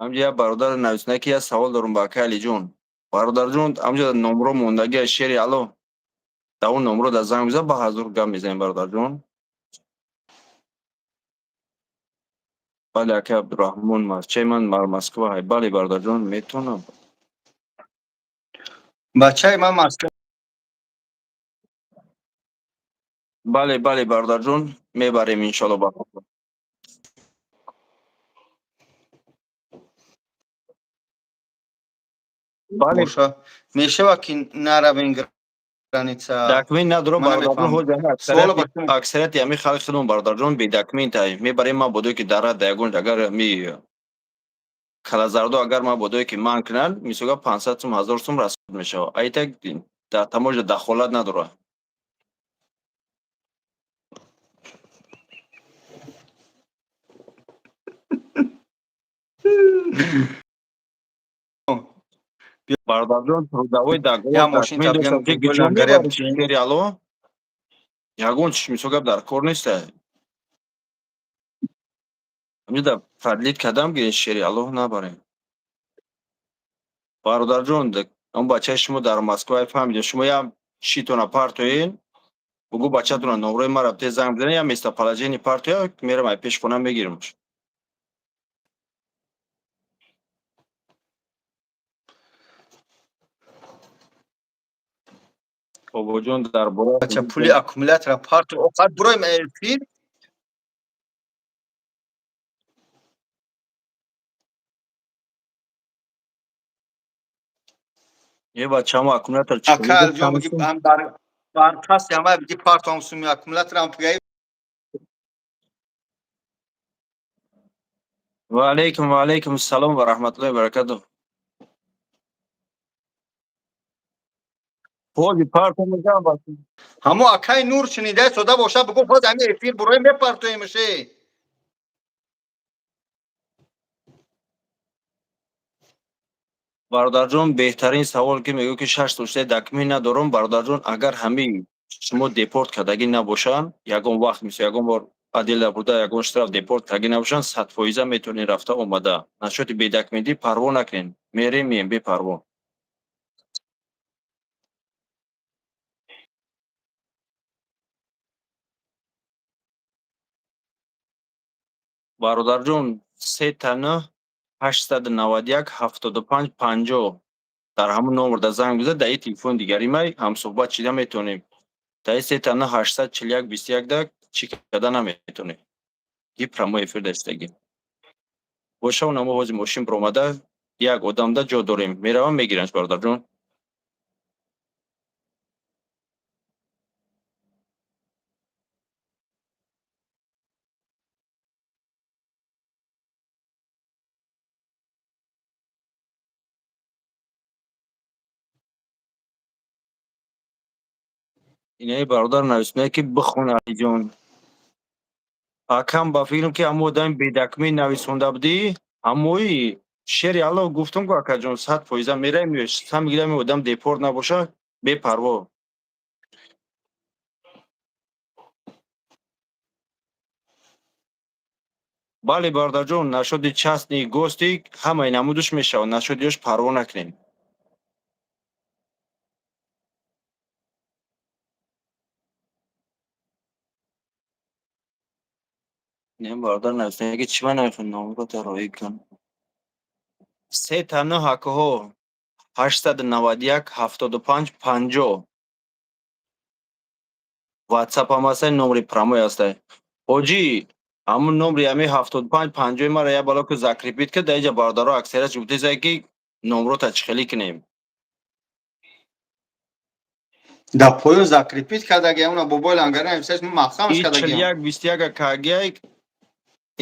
همجا برادر نویسنه که یه سوال دارم با علی جون برادر جون همجا نمره موندگی شیری الو تا اون نمره در زنگ میزن با حضور گم میزنیم برادر جون بله اکه عبدالرحمن چه من مسکو های بله برادر جون میتونم بچه من مسکو بله برادر جون میبریم انشالله با بله باشه میشه و که نروین گرانیت دکمین نداره من برادر جون نمیفهم. هو جمع سوال بکنم اکثریت یمی خلق خودمون برادر جون بی دکمین تای میبریم ما بودو که داره دیگون اگر می کلازاردو اگر ما بودو که من کنن میسوگا 500 سوم 1000 سوم رسید میشه ایتا در تماج دخالت نداره برادر جون трудовой یا договор ماشین دکمین تبگیم داشتم که گوگل گچون لنگری میبری بچین شیری الو ягон чиш мисогаб дар кор неста амида фадлит кадам гирин шери аллоҳ набарем бародарҷон он бачаи шумо дар москва фаҳмидем шумо ям шитона партоен бугӯ бачатона номрои мара те занг бизанед ям местоположени партоя мерам ай пеш хона мегиримш бобоҷон дар бора بچه پولی اکومولات را پارت اوقات برویم ایفیر е бачамо аккумулятор اکال чиқода جان بگی танистем هم بر پس همه بگی پارت هم سومی اکومولات را هم پگی ва алайкум ассалом ва раҳматуллоҳи ва баракатуҳ хоҷи парто мегам همو اکای نور شنیده صدا باشه بگو باز همه ایفیر برویم بپارتوی میشه бародарҷон беҳтарин савол ки мегӯ ки 6 тошта дакмин надорам бародарҷон агар ҳамаи шумо депорт кардагӣ набошанд ягон вақт мисол ягон бор адила буда ягон штраф депорт кардагӣ набошанд 100% метавонед рафта омада насоти бедакментӣ парво накунед мерем мием бепарво бародарҷон 39 891 75 50 дар ҳамон номер дар занг бизан дар ин телефони дигари май ҳамсуҳбат шида метавонем дар ин 39 841 21 да чӣ карда наметавонем ин прямой эфир дастагӣ боша у намоҳози мошин биромада як одамда ҷо дорем меравам мегиранш бародарҷон. инаи бародар нависмеяд ки бихун алиҷон. акам ба фикрам ки ҳамон одами бедакмӣ нависонда будӣ ҳамои шери алло гуфтум ку акаҷон 100% мераи меояш сам мегӯям ин одам депорт набоша бепарво. бале бародарҷон нашоди часни гости ҳамаи намудуш мешавад нашодиёш парво накунем. нем бародар нависмеяд ки чӣ ма намехоҳӣ номро тароӣ кун. се тана ҳакаҳо 891 75 50 ватсапам ҳастай номри прамой ҳастай. ҳоҷӣ ҳамун номри ҳами 75 50 мара як бало ку закрепит кард даиҷа бародаро аксарият гуфтесай ки номрота чихелӣ кунем. Да поён закрепит кардаги уна бобои лангари нависаш махсамаш и кардаги 41 21 кагиай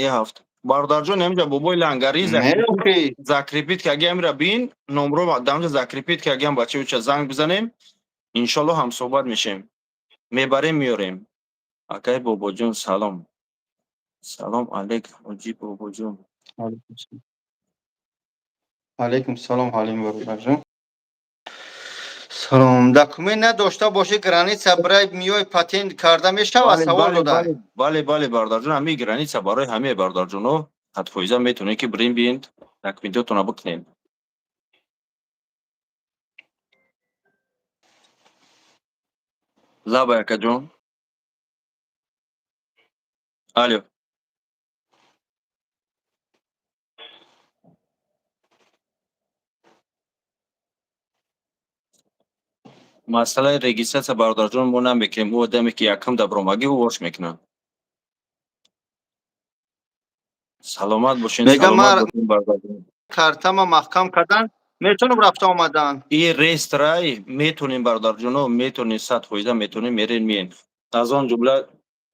и ҳафт бародарҷон ҳамиҷа бобои лангари не закрепит каги амира бин номро дамҷа закрепит кагиам бачаи уча занг бизанем иншолло ҳамсуҳбат мешем мебарем миёрем. акай бобоҷон салом. салом алейк ҳоҷи бобоҷон. алейкум салом ҳалим бародарҷон. салом. Документ надошта боши граница барои миёи патент карда мешавад? Савол додай. бале бародарҷон ҳамаи граница барои ҳамаи бародарҷоно ҳатфоиза метавонем ки бирем биен документотона бикунем. лаба акаҷон. алё масъалаи регистратсия бародарҷон мо намекунем. ӯ одаме ки якум дабромагӣ ӯ вош мекунад. саломат бошен. Мегам саломат ман бошен бародарҷон. картама маҳкам кардан метавонам рафта омадан? и рестрай метонем бародарҷоно метонем 100% метонем мерен миен. аз он ҷумла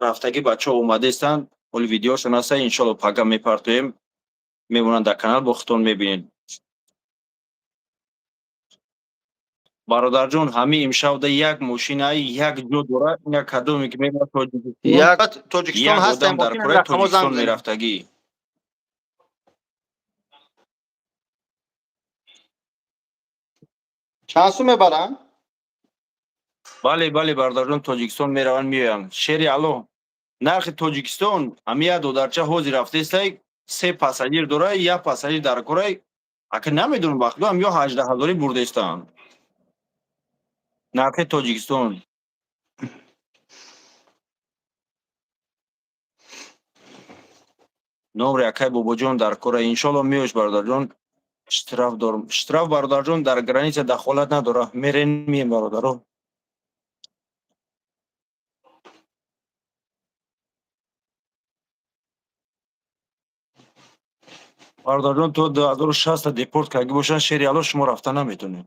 рафтаги бачаҳо омадаистанд оли видеошон ҳаста иншолло пага мепартоем мемонанд дар канал бо хитон мебинед. бародарҷон ҳамин имшавда як мошинаи як ҷо дорад ина кадоме ки мебарад як тоҷикистон як ҳастем одам дар кораи тоҷикистон мерафтагӣ. чанд сум мебаранд? бале бародарҷон тоҷикистон мераванд меоянд. шери алло нархи тоҷикистон ҳамин як додарча ҳозир рафтаистай 3 пассажир дорад як пассажир дар кораи ака намедонам вақтҳо ҳам ё 18 000 бурдаистанд. нархи тоҷикистон номри акай бобоҷон дар кора иншолло меош бародарҷон. штраф дорм. штраф бародарҷон дар граница дахолат надорад мерен мием бародаро. бародарҷон то 2060 депорт карги бошанд шери алло шумо рафта наметонед.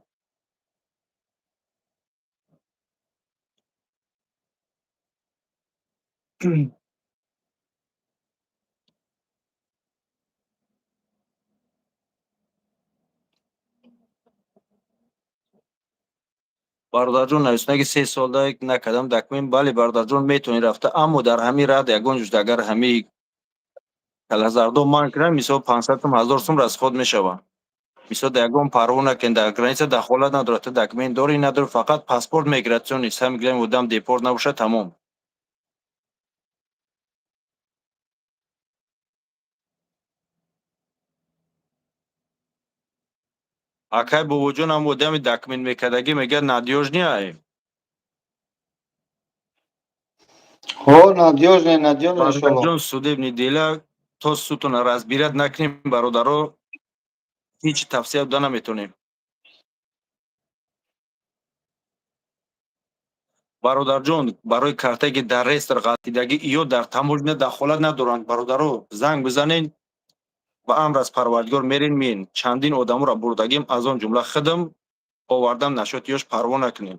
бародарҷон нависнаги 3 сола накардам документ. бале бародарҷон метавонед рафта аммо дар ҳамин рад ягон ҷузда агар ҳамин калазардо ман кунам мисол 500 сум 1000 сум расход мешавад. мисол ягон парво накунед дар граница дахолат надорад то документ дори надори фақат паспорт мигратсиони сам мегӯям одам депорт набошад тамом. акай бобоҷон ҳам одами документ мекардагӣ мегӯяд надёж неай. ҳо надёж не иншолло. бародарҷон судебни дела то судтона разбират накунем бародаро ҳеҷ тавсия дода наметонем. бародарҷон барои картае ки дар рестр ғалтидагӣ ё дар таможня дахолат надоранд бародаро занг бизанед ба амр аз парвардигор мерин мин чандин одаморо бурдагим аз он ҷумла худам овардам нашоти ёш парво накунем.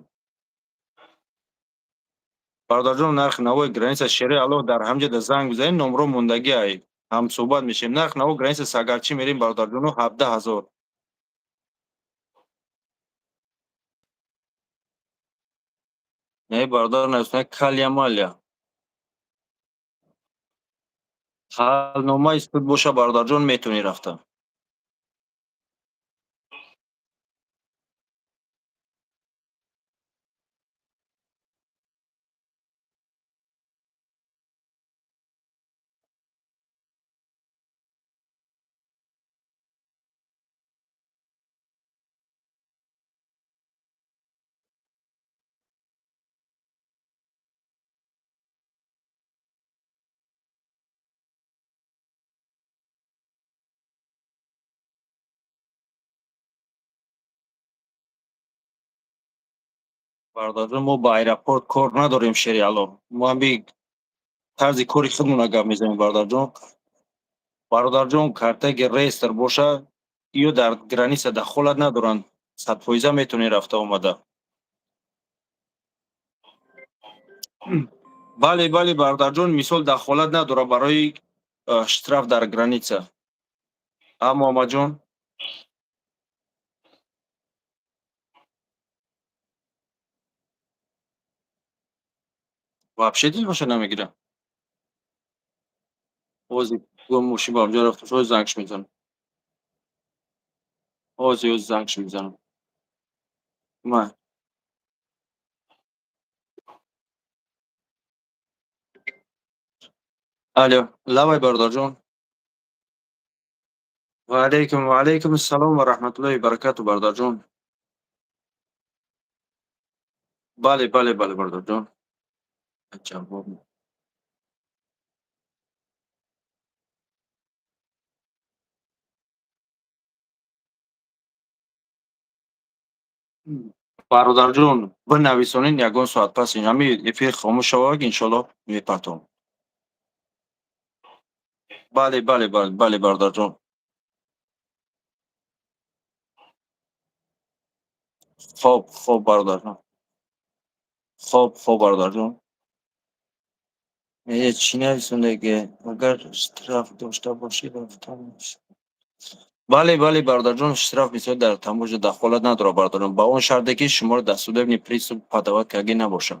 Бародарҷон, нархи навои граница Шери Аллоҳ дар ҳамҷода занг бизанем, номро мондагӣ ай. Ҳамсӯҳбат мешавем. Нархи навои граница Сагарчӣ мерем бародарҷоно 17,000. Не бародар нависонак калия малия. Ҳалномаи суд боша бародарҷон метавонӣ рафта. Бародарҷон, мо ба аэропорт кор надорем Шери Аллоҳ. Мо ҳами тарзи кори худмона гап мезанем бародарҷон. Бародарҷон, картаги реестр боша, ё дар граница дахолат надоранд. 100% метавонӣ рафта омада. Бале, бале бародарҷон, мисол дахолат надорад барои штраф дар граница. Муҳаммадҷон. Вообще дилбаша намегирам. Ҳозир гӯм мошин ба онҷо рафта, ҳозир зангш мезанам. Ҳозир зангш мезанам. Ма. Алё, лавай бародарҷон. Ва алайкум ассалом ва раҳматуллоҳи ва баракату бародарҷон. Бале, бале, бале бародарҷон. Ҷавоб. Бародарҷон, бинависонед ягон соат пас ҳамин эфир хомӯш шавад, иншоаллоҳ мепартовам. Бале, бале, бале, бале бародарҷон. Хоб бародарҷон. Хоб бародарҷон. Чӣ нависондаге? Агар штраф дошта бошед рафтан мешавад. Бале, бале бародарҷон, штраф мисол дар таможа дахолат надорад бародарҷон. Ба он шарте ки шуморо дар судебни пристав подават кардагӣ набошад.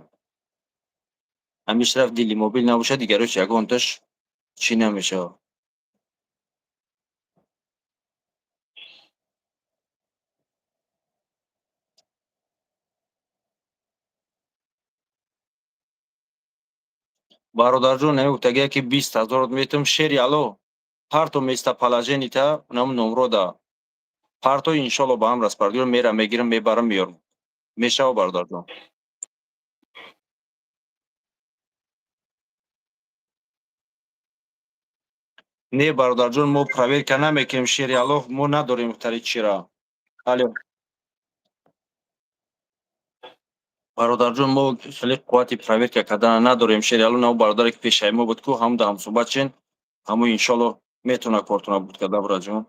Ҳамин штраф дили мобил набошад, дигар ҳеҷ ягонташ чӣ намешавад. Бародарҷон, гуфтагия ки 20,000 метавам Шери Аллоҳ. Парто места положенита, нам номрода. Парто иншоаллоҳ ба амр аз парвардигор мерам, мегирам, мебарам, меёрам. Мешавад бародарҷон. Не бародарҷон, мо проверка намекунем Шери Аллоҳ, мо надорем мухтари чира. Алё. Бародарҷон, мо хеле қуввати проверка карданро надорем Шери Аллоҳ. Наву бародаре ки пешаи мо буд ку ҳамуда ҳамсӯҳбат шен. Ҳамон иншоаллоҳ метавонад кортона буд карда бураҷон.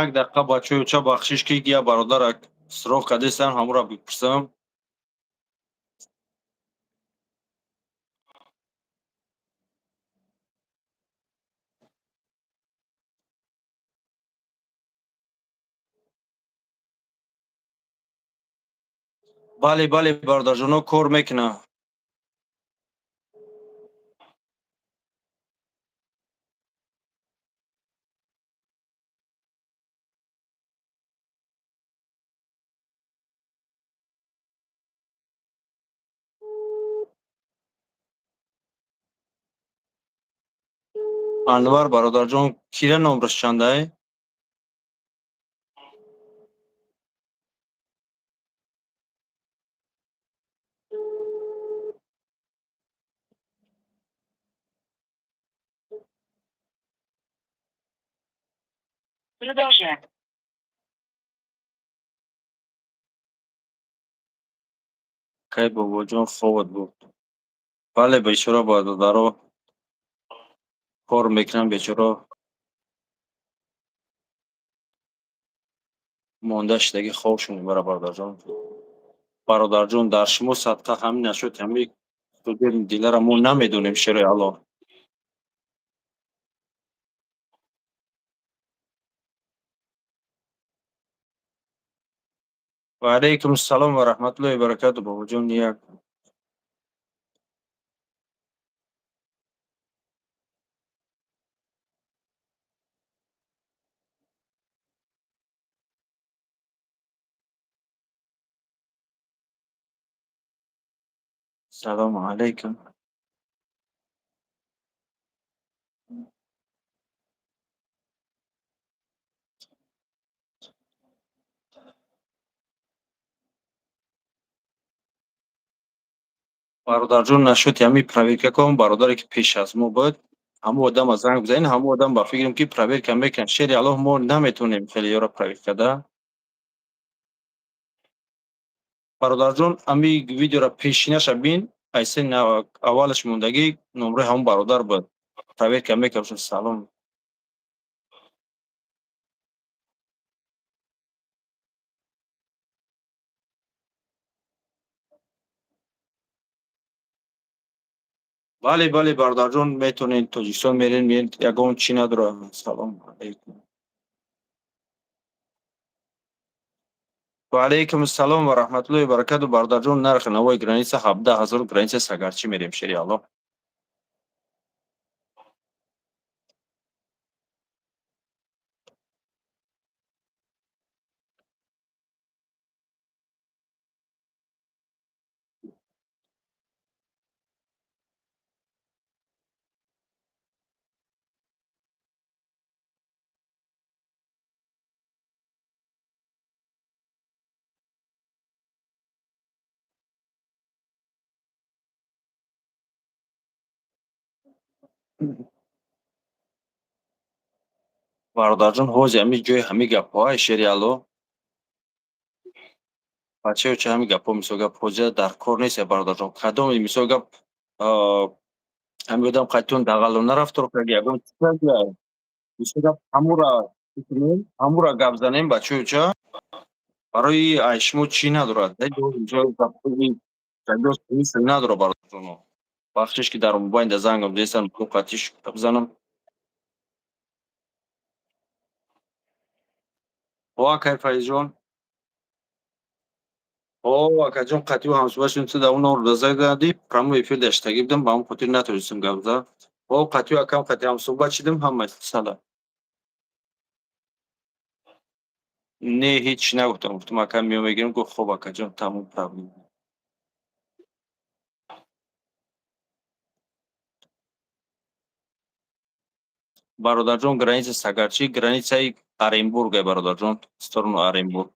Як дақиқа бачаёча бахшиш ки я бародарак суроғ кардестан ҳамонро бипурсам. Бале, бале бародарҷоно, кор мекунам. Анвар бародарҷон, кира номраш чандае? Кай бобоҷон ховад буд. Бале, бечора бародаро кор мекунанд, бечора монда шидаги ховшон мебара бародарҷон. Бародарҷон, дар шумо садқа ҳамин нашуд, ҳамин судир дилара мо намедонем шерои алло. Ва алайкум ассалом ва раҳматуллоҳи ва баракату. Бобоҷон, як салому алайкум. бародарҷон, нашуд ҳамин проверкакон бародаре ки пеш аз мо буд, ҳамон одама занг бизанед, ҳамон одам ба фикрам ки проверка мекунад. Шери аллоҳ, мо наметонем хеле ёро проверка да. бародарҷон, ҳамин видеора пешинаша бин, айсен аввалаш мондагӣ номраи ҳамон бародар буд. Проверка мекунад. Салом. бале, бале, бародарҷон, метонед Тоҷикистон мерен, ягон чӣ надорад. Салому алайкум. ва алайкум ассалом ва раҳматуллоҳи ва баракату. бародарҷон, нархи навои граница 17 000 граница Сагарчӣ мерем, шери аллоҳ. бародарҷон, ҳози ҳамин ҷои ҳамин гапҳоай, шери аллоҳ. бачаҳо чӣ ҳамин гапҳо, мисол гап ҳозир дар кор нест я бародарҷон. Кадоме мисол гап ҳамин одам қайтон дағалона рафтор кард, ягон чӣ кард, мисол гап ҳамура гап занем бачаҳоча, барои ай шумо чӣ надорад. Надорад бародарҷоно. бахшиш ки дар мобайнда зангам дестан қатиш бизанам. о акай Фаизҷон, о акаҷон, қатъиу ҳамсуҳбатшон ту дар он номр задади, прямой эфир даштагӣ будам, ба ҳамон хотир натонистам гап зад. о қатъиу акам, қатъи ҳамсуҳбат шидем, ҳама сала. Не, ҳеҷ чӣ нагуфтам. Гуфтам акам меом мегирам, гуфт хоб акаҷон, тамом проблем. бародарҷон, граница Сагарчӣ, границаи Оренбург бародарҷон, сторону Оренбург.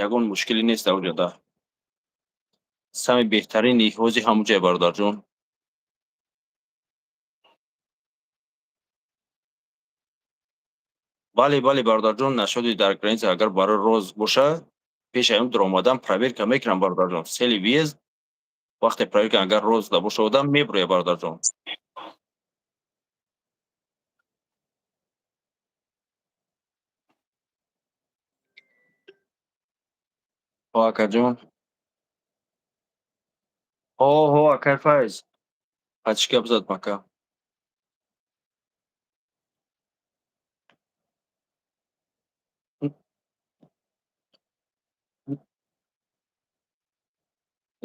Ягон мушкиле нест дар оҷода. сами беҳтарин иҳози ҳамон ҷай бародарҷон. бале, бале, бародарҷон, нашоди дар граница агар барои роз бошад, пеши дар омадан проверка мекунам бародарҷон. Сели въезд, вақте проверка агар роз бошад одам мебурояд бародарҷон. о акаҷон, о акай Файз, чӣ гап зад мака?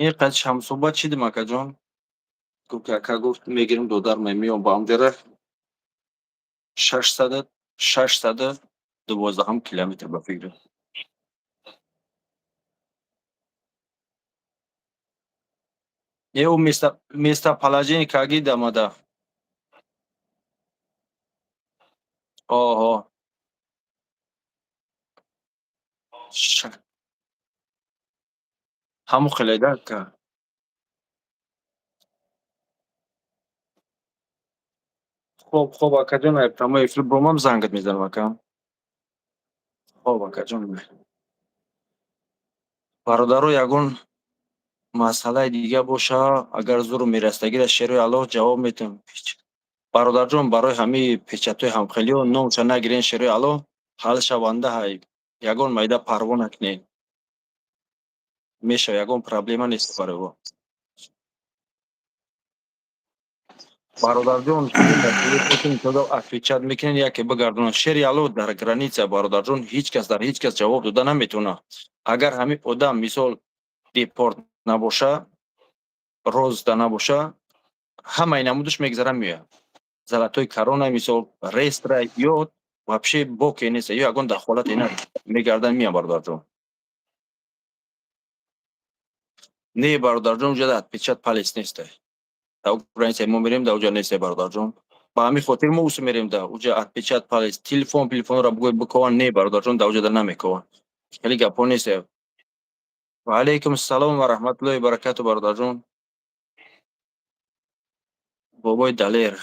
ин қатиш ҳамсуҳбат шидем акаҷон. гуфт ки ака гуфт мегирем додар меом ба ҳамҷоро 612 километр ба фикрам. у место положения как идамада. оҳо ҳаму хеледа ка хоб акаҷон тамои эфир бомам зангат мезанам акам. хоб акаҷон бародаро ягон масъалаи дига боша агар зуру мерастагира шерои аллоҳ ҷавоб метавам. Бародарҷон, барои ҳамаи печатҳои ҳамхелиҳо номша нагирен шерои аллоҳ ҳал шаванда ҳай. Ягон майда парво накунед. Мешава, ягон проблема нест барои ва. Бародарҷон, отвечат мекунед, яке бигардонам. Шери аллоҳ дар граница, бародарҷон, ҳеҷ кас дар ҳеҷ кас ҷавоб дода наметавонад. Агар ҳамин одам мисол депорт набоша, розда набоша, ҳамаи намудаш мегзара меояд. Залатҳои корона мисол рестра ё вообще боке нест, ё ягон дахолате на мегардан меям бародарҷон. Не бародарҷон, уҷа отпечат палец нестай. Да границаи мо мерем, да уҷа нестай бародарҷон. Ба ҳамин хотир мо усу мерем да уҷа отпечат палец, телефонро бугои бикова не бародарҷон, да уҷа да намекова. Хеле гапҳо нестай. Ва алейкум ассалом ва раҳматуллоҳи ва баракату бародарҷон. Бобои далер.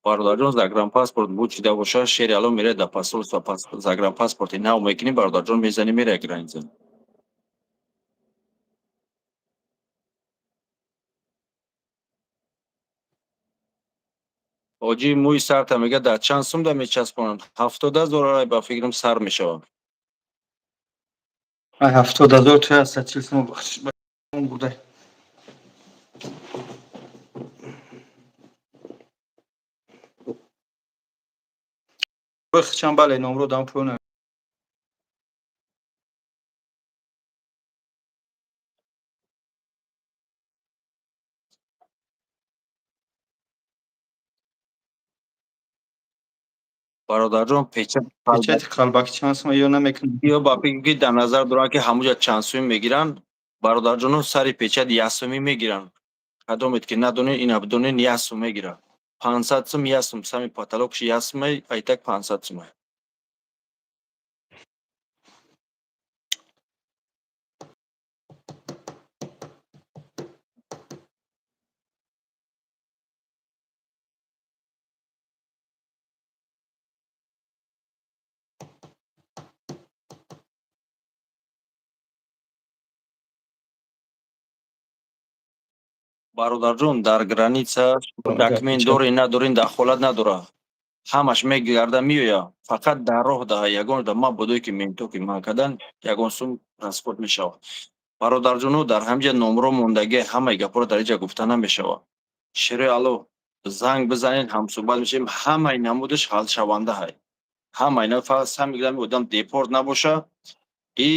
Бародарҷон, загранпаспорт буд чида боша, шери аллоҳ меравед дар посольство, загранпаспорти нав мекунӣ, бародарҷон, мезанӣ, меравад граница. ҳоҷӣ мӯи сарта мега дар чанд сумда мечаспонанд? 70,000 ба фикрам сар мешавад. 70,000 то аз 140 сум бурда. Бихчам бале номро дам пӯна. бародарҷон, Печати қалбаки чанд сум ё намекунам. ё ба фикри дар назар дорам, ки ҳамуҷа чанд сумӣ мегиранд. Бародарҷоно сари печат 1 сумӣ мегиранд. Кадомет ки надонед, ина бидонед 1 сум мегирад. 500 сум 1 сум, сами потолокш 1 сум, айтак 500 сум. бародарҷон, дар граница документ доред надоред дахолат надорад. Ҳамаш мегарда меояд. Фақат дар роҳ да ягон да мабодое ки ментоки ман кардан ягон сум расход мешавад. бародарҷоно, дар ҳамҷа номро мондагӣ ҳамаи гапҳоро дар инҷа гуфта намешавад. шерои аллоҳ занг бизанед, ҳамсуҳбат мешавем, ҳамаи намудаш ҳал шаванда ҳай. ҳамаи намуд фақат сами одам депорт набоша и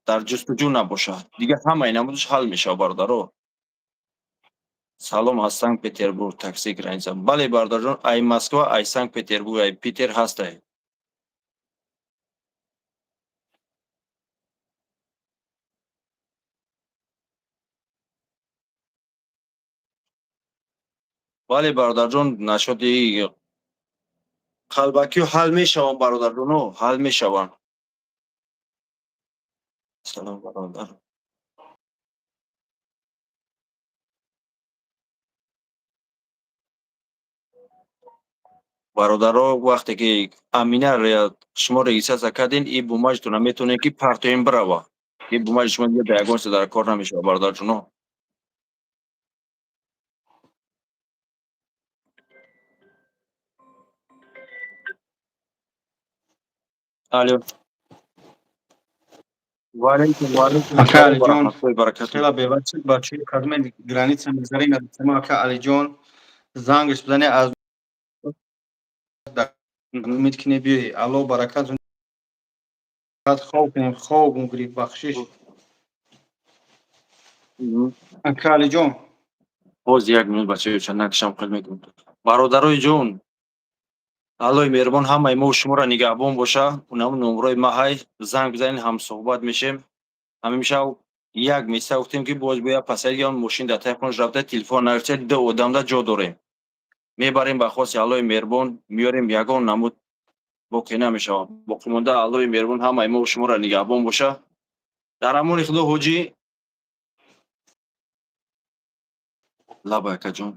дар ҷустуҷӯ набоша. Дигар ҳамаи намудаш ҳал мешавад бародаро. Салом аз Санкт-Петербург, такси граница. Бале бародарҷон, ай Москва, ай Санкт-Петербург, ай Питер ҳастай. бале бародарҷон, нашоди қалбакиҳо ҳал мешаванд бародарҷоно, ҳал мешаванд. Салом бародар. бародаро, вақте ки амина шумо регистрация кардин, ин бумажтона метавонед ки партоем бирава. Ин бумажи шумо дига дар ягон чиз дар кор намешавад бародарҷоно. алё. ва алейкум Ака ассалом ва Алиҷон, раҳматуллоҳи ва баракатуҳ. хела бевачи бачаи кадоме граница мегзарем. Сама ака Алиҷон зангш бизане аз миткине биёи. Аллоҳ баракатун. хоб кунем, хоб мугриб бахшиш. Ака Алиҷон, боз 1 минут бачаёча накшам хел мегӯм. бародарои ҷон, аллоҳи меҳрубон ҳамаи мо шуморо нигаҳбон боша. Унам номрои ма ҳай, занг бизанед, ҳамсуҳбат мешем. Ҳамин шав як миса гуфтем ки боз бояд пасаги он мошин дар тайи хунаш рафта телефон нависа дида одамда ҷо дорем мебарем ба хоси аълои меҳрубон миёрем ягон намуд боқӣ намешавад боқӣ монда аълои меҳрубон ҳамаи мо шуморо нигаҳбон боша дар амони худо ҳоҷӣ лабайкаҷон